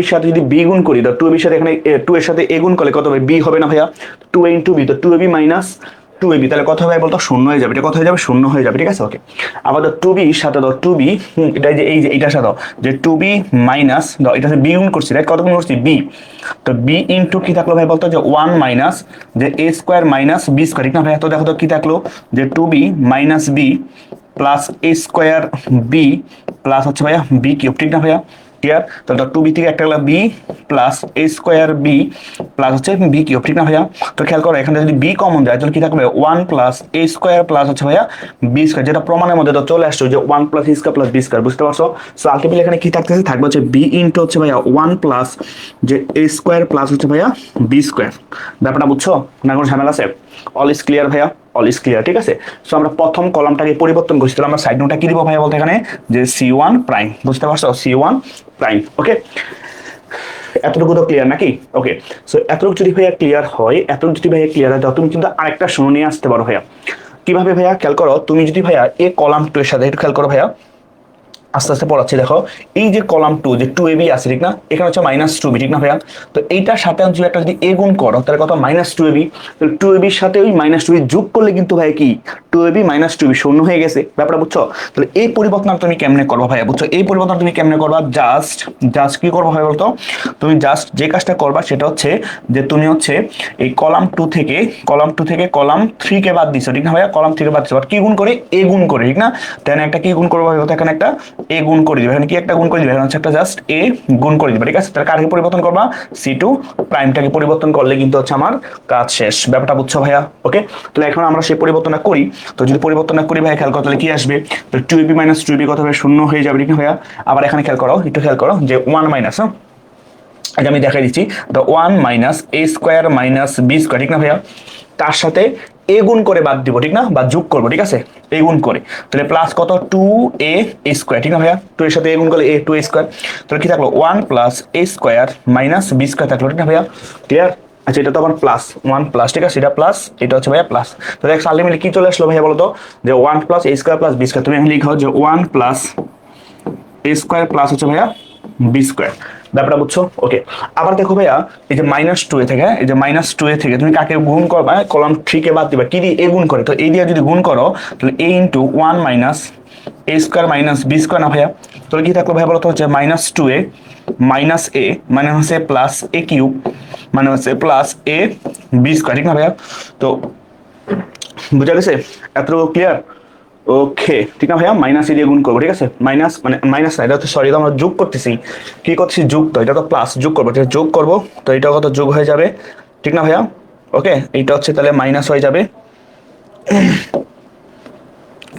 এর সাথে যদি b গুণ করি, তো 2ab এর সাথে এখানে 2 এর সাথে a গুণ করলে কত হবে? b হবে না ভাইয়া? 2a ইনটু b, তো 2ab মাইনাস 2ab, তাহলে কত হবে বলতো? শূন্য হয়ে যাবে। এটা কত হয়ে যাবে? শূন্য হয়ে যাবে, ঠিক আছে? ওকে, আবার তো 2b এর সাথে দাও 2b, এটা যে এই যে এইটার সাথে যে 2b মাইনাস দাও, এটা সাথে b গুণ করছি, রাইট? কত গুণ করছি? b, তো b ইনটু কি থাকলো ভাই বলতো? যে 1 মাইনাস যে a square minus b square, ঠিক না ভাইয়া? তো দেখো তো কি থাকলো যে 2b minus b plus a square b plus হচ্ছে ভাইয়া b কিউব, ঠিক না ভাইয়া? ক্লিয়ার? তাহলে টু বি থেকে একটা গেল B plus A square B plus হচ্ছে বি কিউব, ঠিক না ভাইয়া? তো খেয়াল করো এখানে যদি বি কমন যায় তাহলে কি থাকবে 1 প্লাস এ স্কোয়ার প্লাস হচ্ছে ভাইয়া বি স্কোয়ার, যেটা প্রমাণের মধ্যে তো চলে আসছে যে 1 plus A square plus B square, বুঝতে পারছো? সো আলটিমেটলি এখানে কি থাকতেছে, থাকবে হচ্ছে বি ইনটু হচ্ছে ভাইয়া 1 প্লাস যে এ স্কোয়ার প্লাস হচ্ছে ভাইয়া বি স্কোয়ার। ব্যাপারটা বুঝছো না? কোনো ঝামেলা আছে? অল ইজ ক্লিয়ার ভাইয়া? অল ইজ ক্লিয়ার, ঠিক আছে? সো আমরা প্রথম কলামটাকে পরিবর্তন করছি, তাহলে আমরা সাইড নোটটা কি দিব ভাইয়া বলতে এখানে যে C1 প্রাইম, বুঝতে পারছো? C1 প্রাইম, ওকে? এতটুকু তো ক্লিয়ার নাকি? ওকে, সো এতটুকু যদি ভাইয়া ক্লিয়ার হয়, এতটুকু যদি ভাইয়া ক্লিয়ার হয়, তাহলে তুমি কিন্তু আরেকটা শূন্য নিয়ে আসতে পারো ভাইয়া। কিভাবে ভাইয়া? খেয়াল করো, তুমি যদি ভাইয়া এই কলাম টু এর সাথে একটু খেয়াল করো ভাইয়া, আস্তে আস্তে পড়াচ্ছি, দেখো এই যে কলাম টু যে 2ab আছে, ঠিক না? এখানে হচ্ছে -2b, ঠিক না ভাইয়া? তো এইটার সাথে যদি একটা যদি এ গুণ করো তাহলে কত? -2ab। তাহলে 2ab এর সাথে ওই -2b যোগ করলে কিন্তু ভাই কি 2ab -2b শূন্য হয়ে গেছে, ব্যাপারটা বুঝছো? তাহলে এই পরিবর্তন তুমি কেমনে করবা ভাইয়া, বুঝছো? এই পরিবর্তন তুমি কেমনে করবা? জাস্ট জাস্ট কি করবা ভাই বলতো? তুমি জাস্ট যে কাজটা করবা সেটা হচ্ছে যে তুমি হচ্ছে এই কলাম টু থেকে কলাম 3 কে বাদ দিছো, ঠিক না ভাইয়া? কলাম 3 কে বাদ দিছো, কি গুণ করে? এ গুণ করে, ঠিক না? দেন একটা কি গুণ করবো ভাই বলতো? এখানে একটা এ গুণ করে দিবে, এখানে কি একটা গুণ করে দিবে, এখানে হচ্ছে একটা জাস্ট এ গুণ করে দিবে, ঠিক আছে? তাহলে কাকে পরিবর্তন করবা? C2 প্রাইমটাকে পরিবর্তন করলে কিন্তু হচ্ছে আমার কাজ শেষ, ব্যাপারটা বুঝছো ভাইয়া? ওকে, তাহলে এখন আমরা সেই পরিবর্তনটা করি। তো যদি পরিবর্তন না করি ভাইয়া, খেয়াল করো তাহলে কি আসবে? তো 2ab - 2b কত হবে? শূন্য হয়ে যাবে, ঠিক না ভাইয়া? আবার এখানে খেয়াল করো, একটু খেয়াল করো যে 1 মাইনাস, আগে আমি দেখাই দিচ্ছি, তো 1 minus A square minus B square, ঠিক না ভাইয়া? তার সাথে এ গুণ করে বাদ দিব, ঠিক না? বা যোগ করবো, ঠিক আছে? এ গুণ করে, তাহলে প্লাস কত? 2a স্কোয়ার, ঠিক না ভাইয়া? 2 এর সাথে এ গুণ করলে 2a স্কোয়ার, তাহলে কি থাকলো? 1 plus A square minus B square থাকলো, ঠিক না ভাইয়া? ক্লিয়ার? আচ্ছা, এটা তো আবার প্লাস 1 প্লাস, ঠিক আছে? এটা প্লাস, এটা হচ্ছে ভাইয়া প্লাস। তাহলে আলটিমেটলি কি চলে আসলো ভাইয়া বলো তো? যে 1 plus A square plus B square. তুমি এখন লিখো যে 1 প্লাস এ স্কোয়ার প্লাস হচ্ছে ভাইয়া বি স্কোয়ার, ব্যাপারটা বুঝছো? ওকে, আবার দেখো ভাইয়া, এই যে -2a থেকে, এই যে -2a থেকে তুমি কাকে গুণ করবা? কলাম 3 কে বাদ দিবা, কি দিয়ে? এ গুণ করে। তো এই দিয়ে যদি গুণ করো তাহলে a into 1 minus A square minus B square, না ভাইয়া? তাহলে কি থাকলো ভাইয়া বলো তো? হচ্ছে -2a মাইনাস এ মানে হচ্ছে প্লাস এ কিউব মানে হচ্ছে প্লাস এ বি স্কোয়ার, ঠিক না ভাইয়া? তো বুঝা গেছে? এতটুকু ক্লিয়ার? ওকে, ঠিক না ভাইয়া? মাইনাস দিয়ে গুণ করবো, ঠিক আছে? মাইনাস মানে মাইনাস না, এটা হচ্ছে সরি, এটা আমরা যোগ করতেছি। কি করতেছি? যোগ। তো এটা তো প্লাস, যোগ করবো, ঠিক আছে? যোগ করবো, তো এটা কত? যোগ হয়ে যাবে, ঠিক না ভাইয়া? ওকে, এইটা হচ্ছে তাহলে মাইনাস হয়ে যাবে,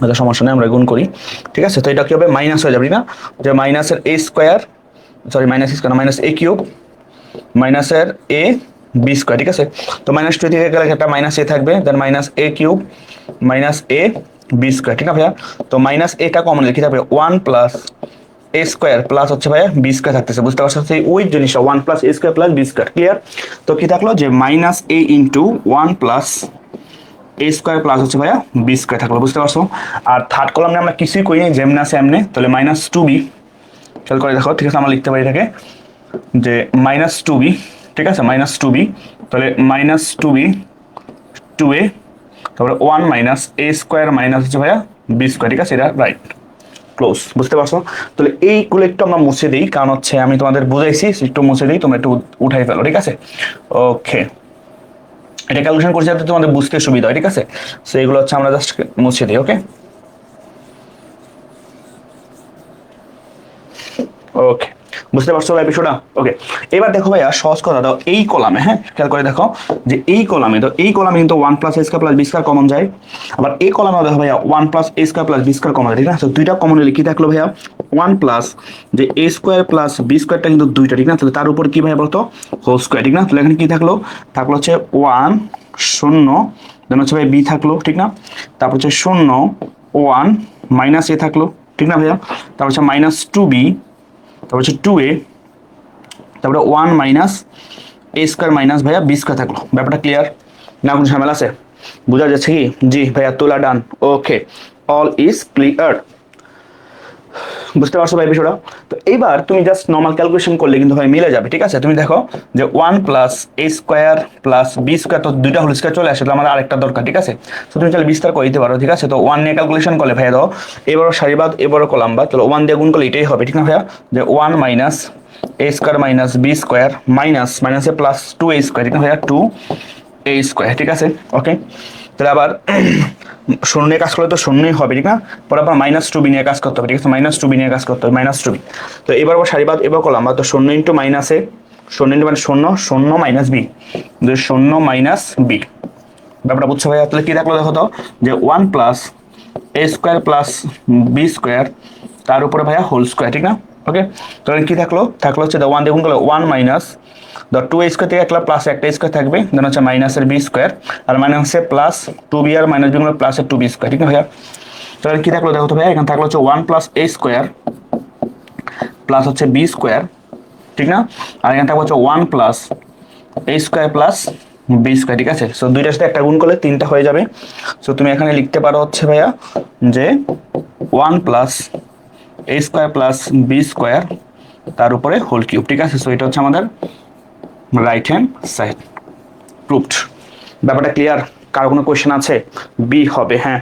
আচ্ছা সমস্যা নেই, আমরা গুণ করি, ঠিক আছে? তো এটা কি হবে? মাইনাস হয়ে যাবে, ঠিক না? যে মাইনাসের এ স্কোয়ার, সরি মাইনাস স্কোয়ার না, মাইনাস এ কিউব মাইনাসের এ বি স্কোয়ার, ঠিক আছে? তো -2 থেকে গেলে একটা মাইনাস এ থাকবে, than minus A cube minus A B square, ঠিক না ভাইয়া? তো মাইনাস এটা কমন লিখে থাকবে 1 প্লাস এ স্কোয়ার প্লাস হচ্ছে ভাইয়া বি স্কোয়ার থাকতেছে, বুঝতে পারছো? সেই ওই জিনিসটা 1 plus A square plus B square, clear? তো কি থাকলো? যে minus A into 1 plus A square plus হচ্ছে ভাইয়া বি স্কোয়ার থাকলো, বুঝতে পারছো? আর থার্ড কলামে আমরা কিছুই করি নাই, যেমন আছে এমনি, তাহলে -2b, খেয়াল করে দেখো, ঠিক আছে? আমরা লিখতে পারি এটাকে যে -2b, ঠিক আছে? -2b, তাহলে -2b 2a, তারপরে 1 মাইনাস এ স্কোয়ার মাইনাস হচ্ছে ভাইয়া বি স্কোয়ার, ঠিক আছে? এটা রাইট, ক্লোজ, বুঝতে পারছো? তাহলে এইগুলো একটু আমরা মুছে দিই, কারণ হচ্ছে আমি তোমাদের বুঝাইছি, একটু মুছে দিই, তোমরা একটু উঠাই ফেলো, ঠিক আছে? ওকে, এটা ক্যালকুলেশন করছি যাতে তোমাদের বুঝতে সুবিধা হয়, ঠিক আছে? সো এগুলো হচ্ছে আমরা জাস্ট মুছে দিই, ওকে? ওকে, বুঝতে পারছো ভাই বিষয়টা? ওকে, এবার দেখো ভাইয়া সহজ কথা দাও, এই কলামে, হ্যাঁ খেয়াল করে দেখো যে এই কলামে, তো এই কলামে কিন্তু 1 plus A square plus B square common যায়, আবার এই কলামে দেখো ভাইয়া 1 plus A square plus B square common যায়, ঠিক না? তো দুইটা কমন হলে কি থাকলো ভাইয়া? 1 প্লাস যে এ স্কয়ার প্লাস বি স্কয়ারটা কিন্তু দুইটা, ঠিক না? তাহলে তার উপর কি ভাইয়া বলতো? হোল স্কয়ার, ঠিক না? তাহলে এখানে কি থাকলো? থাকলো হচ্ছে 1 0, দেন হচ্ছে ভাই বি থাকলো, ঠিক না? তারপর হচ্ছে 0 1 মাইনাস এ থাকলো, ঠিক না ভাইয়া? তারপর হচ্ছে -2b, তারপর হচ্ছে 2a, তারপরে 1 মাইনাস এ স্কোয়ার মাইনাস ভাইয়া বি স্কোয়ার থাকলো, ব্যাপারটা ক্লিয়ার? না কোনো ঝামেলা আছে? বোঝা যাচ্ছে কি? জি ভাইয়া, তোলা ডান, ওকে, অল ইজ ক্লিয়ার, বুঝতে পারছো ভাই বিষয়টা? তো এইবার তুমি জাস্ট নর্মাল ক্যালকুলেশন করলে কিন্তু ভাই মিলে যাবে, ঠিক আছে? তুমি দেখো যে 1 plus A square plus B square, তো দুইটা হোল স্কোয়ার চলে আসে, আমার আরেকটা দরকার, ঠিক আছে? তো তুমি চাইলে বিস্তার করে দিতে পারো, ঠিক আছে? তো 1 নিয়ে ক্যালকুলেশন করলে ভাইয়া দাও, এবারও সারিবাদ এবারও কলাম বাদ, তাহলে 1 দিয়ে গুণ করলে এটাই হবে, ঠিক না ভাইয়া? যে 1 minus A square minus B square minus মাইনাসে প্লাস 2a স্কোয়ার, ঠিক না ভাইয়া? 2a স্কোয়ার, ঠিক আছে? ওকে, তাহলে আবার শূন্য নিয়ে কাজ করলে তো শূন্যই হবে, ঠিক না? পরে আবার -2b নিয়ে কাজ করতে হবে, ঠিক আছে? -2b নিয়ে কাজ করতে হবে, -2b। তো এবার আবার সারিবাদ এবার করলাম আমরা, তো শূন্য ইন্টু মাইনাসে, শূন্য ইন্টু মানে শূন্য, শূন্য মাইনাস বি, শূন্য মাইনাস বি। ব্যাপারটা বুঝছো ভাইয়া? তাহলে কি থাকলো দেখো তো, যে 1 plus A square plus B square তার উপরে ভাইয়া হোল স্কোয়ার, ঠিক না? ওকে, তাহলে কি থাকলো, থাকলো হচ্ছে 1 দেখুন গেলো 1 মাইনাস ধর 2 a স্কোয়ার থেকে একটা প্লাস একটা স্কোয়ার থাকবে, দেন হচ্ছে মাইনাসের বি স্কোয়ার, আর মাইনাসে প্লাস 2b আর মাইনাস বি প্লাসের 2b স্কোয়ার, ঠিক না ভাইয়া? তাহলে কি থাকলো দেখো তো ভাইয়া, এখানে থাকলো হচ্ছে 1 প্লাস a স্কোয়ার প্লাস হচ্ছে বি স্কোয়ার, ঠিক না? আর এখানে থাকবে হচ্ছে 1 plus a square plus B square, ঠিক আছে? সো দুইটার সাথে একটা গুণ করলে 3টা হয়ে যাবে। সো তুমি এখানে লিখতে পারো হচ্ছে ভাইয়া যে 1 plus a square plus B square তার উপরে হোল কিউব, ঠিক আছে? সো এটা হচ্ছে আমাদের রাইট হ্যান্ড সাইড প্রুভড। ব্যাপারটা ক্লিয়ার? কারো কোনো কোয়েশ্চেন আছে? বি হবে, হ্যাঁ।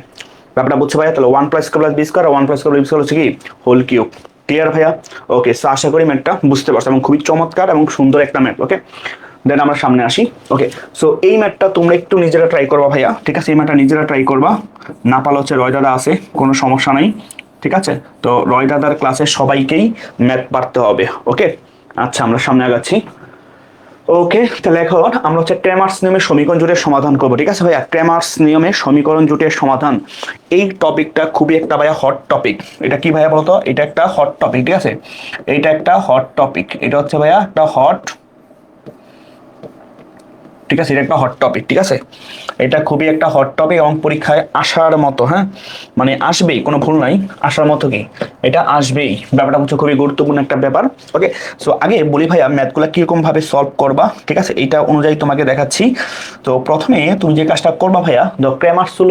ব্যাপারটা বুঝছো ভাইয়া? তাহলে 1 প্লাস প্লাস বি স্কোয়ার আর 1 প্লাস বি স্কোয়ার হচ্ছে কি হোল কিউব। ক্লিয়ার ভাইয়া? ওকে, সো আশা করি ম্যাথটা বুঝতে পারছো এবং খুবই চমৎকার এবং সুন্দর একটা ম্যাথ। ওকে, দেন আমরা সামনে আসি। ওকে, সো এই ম্যাথটা তোমরা একটু নিজেরা ট্রাই করবা ভাইয়া, ঠিক আছে? এই ম্যাথটা নিজেরা ট্রাই করবা, না পারলে হচ্ছে রয় দাদা আছে, কোনো সমস্যা নাই, ঠিক আছে? তো রয় দাদার ক্লাসে সবাইকেই ম্যাথ পারতে হবে। ওকে, আচ্ছা আমরা সামনে আগাচ্ছি। ওকে, তাহলে এখন আমরা হচ্ছে ক্রেমার্স নিয়মে সমীকরণ জোটের সমাধান করবো, ঠিক আছে ভাইয়া? ক্রেমার্স নিয়মে সমীকরণ জোটের সমাধান, এই টপিকটা খুবই একটা ভাইয়া হট টপিক। এটা কি ভাইয়া বলতো? এটা একটা হট টপিক, ঠিক আছে? এটা একটা হট টপিক, এটা হচ্ছে ভাইয়া একটা হট, ঠিক আছে? এটা একটা হট টপিক, ঠিক আছে? এটা খুবই একটা হট টপিক এবং পরীক্ষায় আসার মতো, হ্যাঁ, মানে আসবেই, কোনো ভুল নাই, আসার মতো কি এটা আসবেই। ব্যাপারটা হচ্ছে খুবই গুরুত্বপূর্ণ একটা ব্যাপার। ওকে, সো আগে বলি ভাইয়া ম্যাথগুলো কিরকম ভাবে সলভ করবা, ঠিক আছে? এইটা অনুযায়ী তোমাকে দেখাচ্ছি। তো প্রথমে তুমি যে কাজটা করবা ভাইয়া, দ্য ক্রেমার্স রুল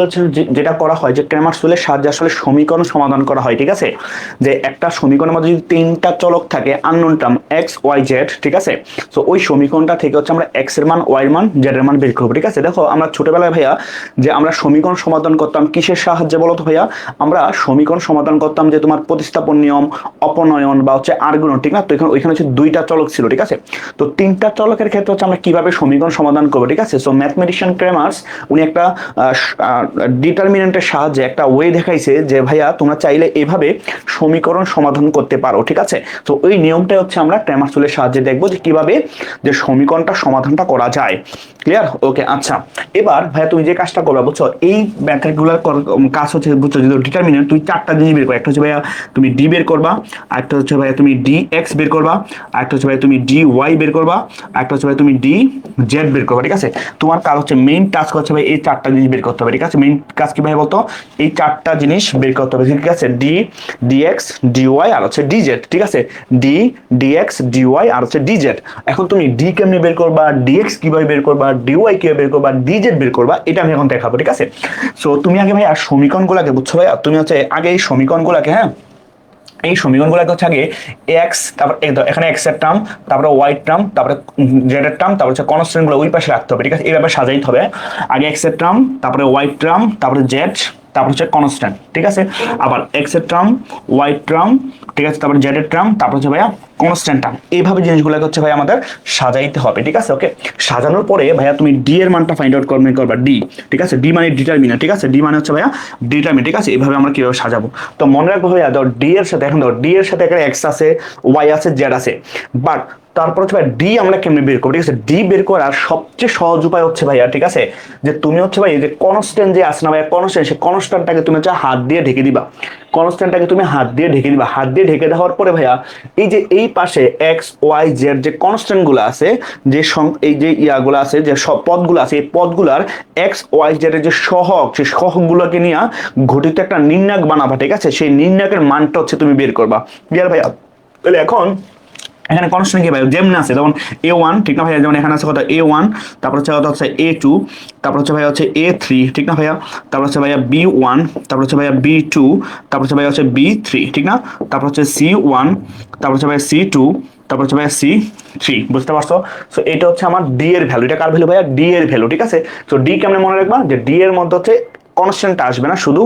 যেটা করা হয়, যে ক্রেমার্স রুলের সাহায্যে আসলে সমীকরণ সমাধান করা হয়, ঠিক আছে? যে একটা সমীকরণের মধ্যে যদি 3টা চলক থাকে unknown term X Y Z, ঠিক আছে? সো ওই সমীকরণটা থেকে হচ্ছে আমরা এক্স এর মান, ওয়াই এর মান, জেড এর মান বের করবো, ঠিক আছে? দেখো আমরা ছোটবেলায় ভাইয়া যে আমরা সমীকরণ সমাধান করতাম কিসের সাহায্যে বলো তো ভাইয়া? আমরা সমীকরণ সমাধান করতাম যে তোমার প্রতিস্থাপন নিয়ম, অপনয়ন বা হচ্ছে আর্গুণ, ঠিক না? তো এখানে ওইখানে হচ্ছে 2টা চলক ছিল, ঠিক আছে? তো 3টা চলকের ক্ষেত্রে হচ্ছে আমরা কিভাবে সমীকরণ সমাধান করবো, ঠিক আছে? সো ম্যাথমেটিশিয়ান ক্রেমার্স উনি একটা ডিটারমিনেন্টের সাহায্যে একটা ওয়ে দেখাইছে যে ভাইয়া তোমরা চাইলে এভাবে সমীকরণ সমাধান করতে পারো, ঠিক আছে? তো ওই নিয়মটা হচ্ছে আমরা ক্রেমার্স রুলের সাহায্যে দেখবো যে কিভাবে যে সমীকরণটা সমাধানটা করা যায়। ক্লিয়ার? ওকে, আচ্ছা এবার ভাইয়া তুমি যে কাজটা করবে বুঝছো, এই ম্যাথগুলোর কাজ হচ্ছে বুঝছো, যদি ডিটারমিনেন্ট তুমি 4টা জিনিস বের করো। একটা হচ্ছে ভাইয়া তুমি ডি বের করবা, আরেকটা হচ্ছে ভাইয়া তুমি ডি এক্স বের করবা, আরেকটা হচ্ছে ভাইয়া তুমি ডি ওয়াই বের করবা, আরেকটা হচ্ছে ভাইয়া তুমি ডি জেড বের করবা, ঠিক আছে? তোমার কাজ হচ্ছে মেইন টাস্ক হচ্ছে ভাই এই 4টা জিনিস বের করতে হবে, ঠিক আছে? মেইন কাজ কি ভাই বলতো? এই 4টা জিনিস বের করতে হবে, ঠিক আছে? ডি ডিএক্স ডিওয়াই আর হচ্ছে ডিজেড, ঠিক আছে? ডি ডিএক্স ডিওয়াই আর হচ্ছে ডিজেড। এখন তুমি ডি কেমনে বের করবা, ডিএক্স কিভাবে বের করবা, ডিওয়াই কিভাবে বের করবা, ডিজেড বের করবা, এটা আমি এখন দেখাবো, ঠিক আছে? সো তুমি আগে ভাই আর সমীকরণগুলোকে বুঝছো ভাইয়া, তুমি হচ্ছে আগে এই সমীকরণগুলোকে, হ্যাঁ, এই সমীকরণগুলোকে হচ্ছে আগে এক্স, তারপর এখানে এক্স এর টার্ম, তারপরে ওয়াই টার্ম, তারপরে জেড এর টার্ম, তারপর হচ্ছে কনস্ট্যান্ট গুলো ওই পাশে রাখতে হবে, ঠিক আছে? এইভাবে সাজাইতে হবে। আগে এক্স এর টার্ম, তারপরে ওয়াই টার্ম, তারপরে জেড, তারপর হচ্ছে কনস্ট্যান্ট, ঠিক আছে? আবার এক্স এর টার্ম, ওয়াই টার্ম, ঠিক আছে? তারপরে জেড এর টার্ম, তারপর হচ্ছে ভাইয়া কনস্ট্যান্ট টার্ম। এইভাবে জিনিসগুলোকে হচ্ছে ভাই আমাদের সাজাইতে হবে, ঠিক আছে? ওকে, সাজানোর পরে ভাইয়া তুমি ডি এর মানটা ফাইন্ড আউট করবা, ডি, ঠিক আছে? ডি মানে ডিটারমিনার, ঠিক আছে? ডি মানে হচ্ছে ভাইয়া ডিটারমিন, ঠিক আছে? এইভাবে আমরা কিভাবে সাজাবো, তো মনে রাখবো ভাইয়া, ধর ডি এর সাথে, এখন ধর ডি এর সাথে এখানে এক্স আছে, ওয়াই আছে, জেড আছে, বাট তারপর হচ্ছে ভাই ডি আমরা কেমনে বের করবো, ঠিক আছে? ডি বের করার সবচেয়ে সহজ উপায় হচ্ছে ভাইয়া, ঠিক আছে, যে তুমি হচ্ছে ভাই এই যে কনস্ট্যান্ট যে আছে না ভাইয়া, কনস্ট্যান্ট, সেই কনস্ট্যান্টটাকে তুমি হচ্ছে হাত দিয়ে ঢেকে দিবা, কনস্ট্যান্টটাকে তুমি হাত দিয়ে ঢেকে দিবা। হাত দিয়ে ঢেকে দেওয়ার পরে ভাইয়া এই যে এই পাশে এক্স ওয়াই জেড যে কনস্ট্যান্ট গুলো আছে, যে এই যে ইয়াগুলো আছে, যে সব পদগুলো আছে, এই পদগুলার এক্স ওয়াই জেড এর যে সহগ, সেই সহগগুলোকে নিয়ে গঠিত একটা নির্ণায়ক বানাবা, ঠিক আছে? সেই নির্ণায়কের মানটা হচ্ছে তুমি বের করবা। ক্লিয়ার ভাইয়া? তাহলে এখন এখানে কনস্ট্যান্ট কি ভাই যেমন আছে, যেমন a1, ঠিক না ভাইয়া? যেমন এখানে আছে কত a1, তারপর হচ্ছে কত হচ্ছে a2, তারপর হচ্ছে ভাইয়া হচ্ছে a3, ঠিক না ভাইয়া? তারপর হচ্ছে ভাইয়া b1, তারপর হচ্ছে ভাইয়া b2, তারপর হচ্ছে ভাইয়া হচ্ছে b3, ঠিক না? তারপর হচ্ছে c1, তারপর হচ্ছে ভাইয়া c2, তারপর হচ্ছে ভাইয়া c3। বুঝতে পারছো? সো এটা হচ্ছে আমার ডি এর ভ্যালু। এটা কার ভ্যালু ভাইয়া? ডি এর ভ্যালু, ঠিক আছে? সো ডি কেমনে মনে রাখবা, যে ডি এর মধ্যে হচ্ছে কনস্ট্যান্ট আসবে না, শুধু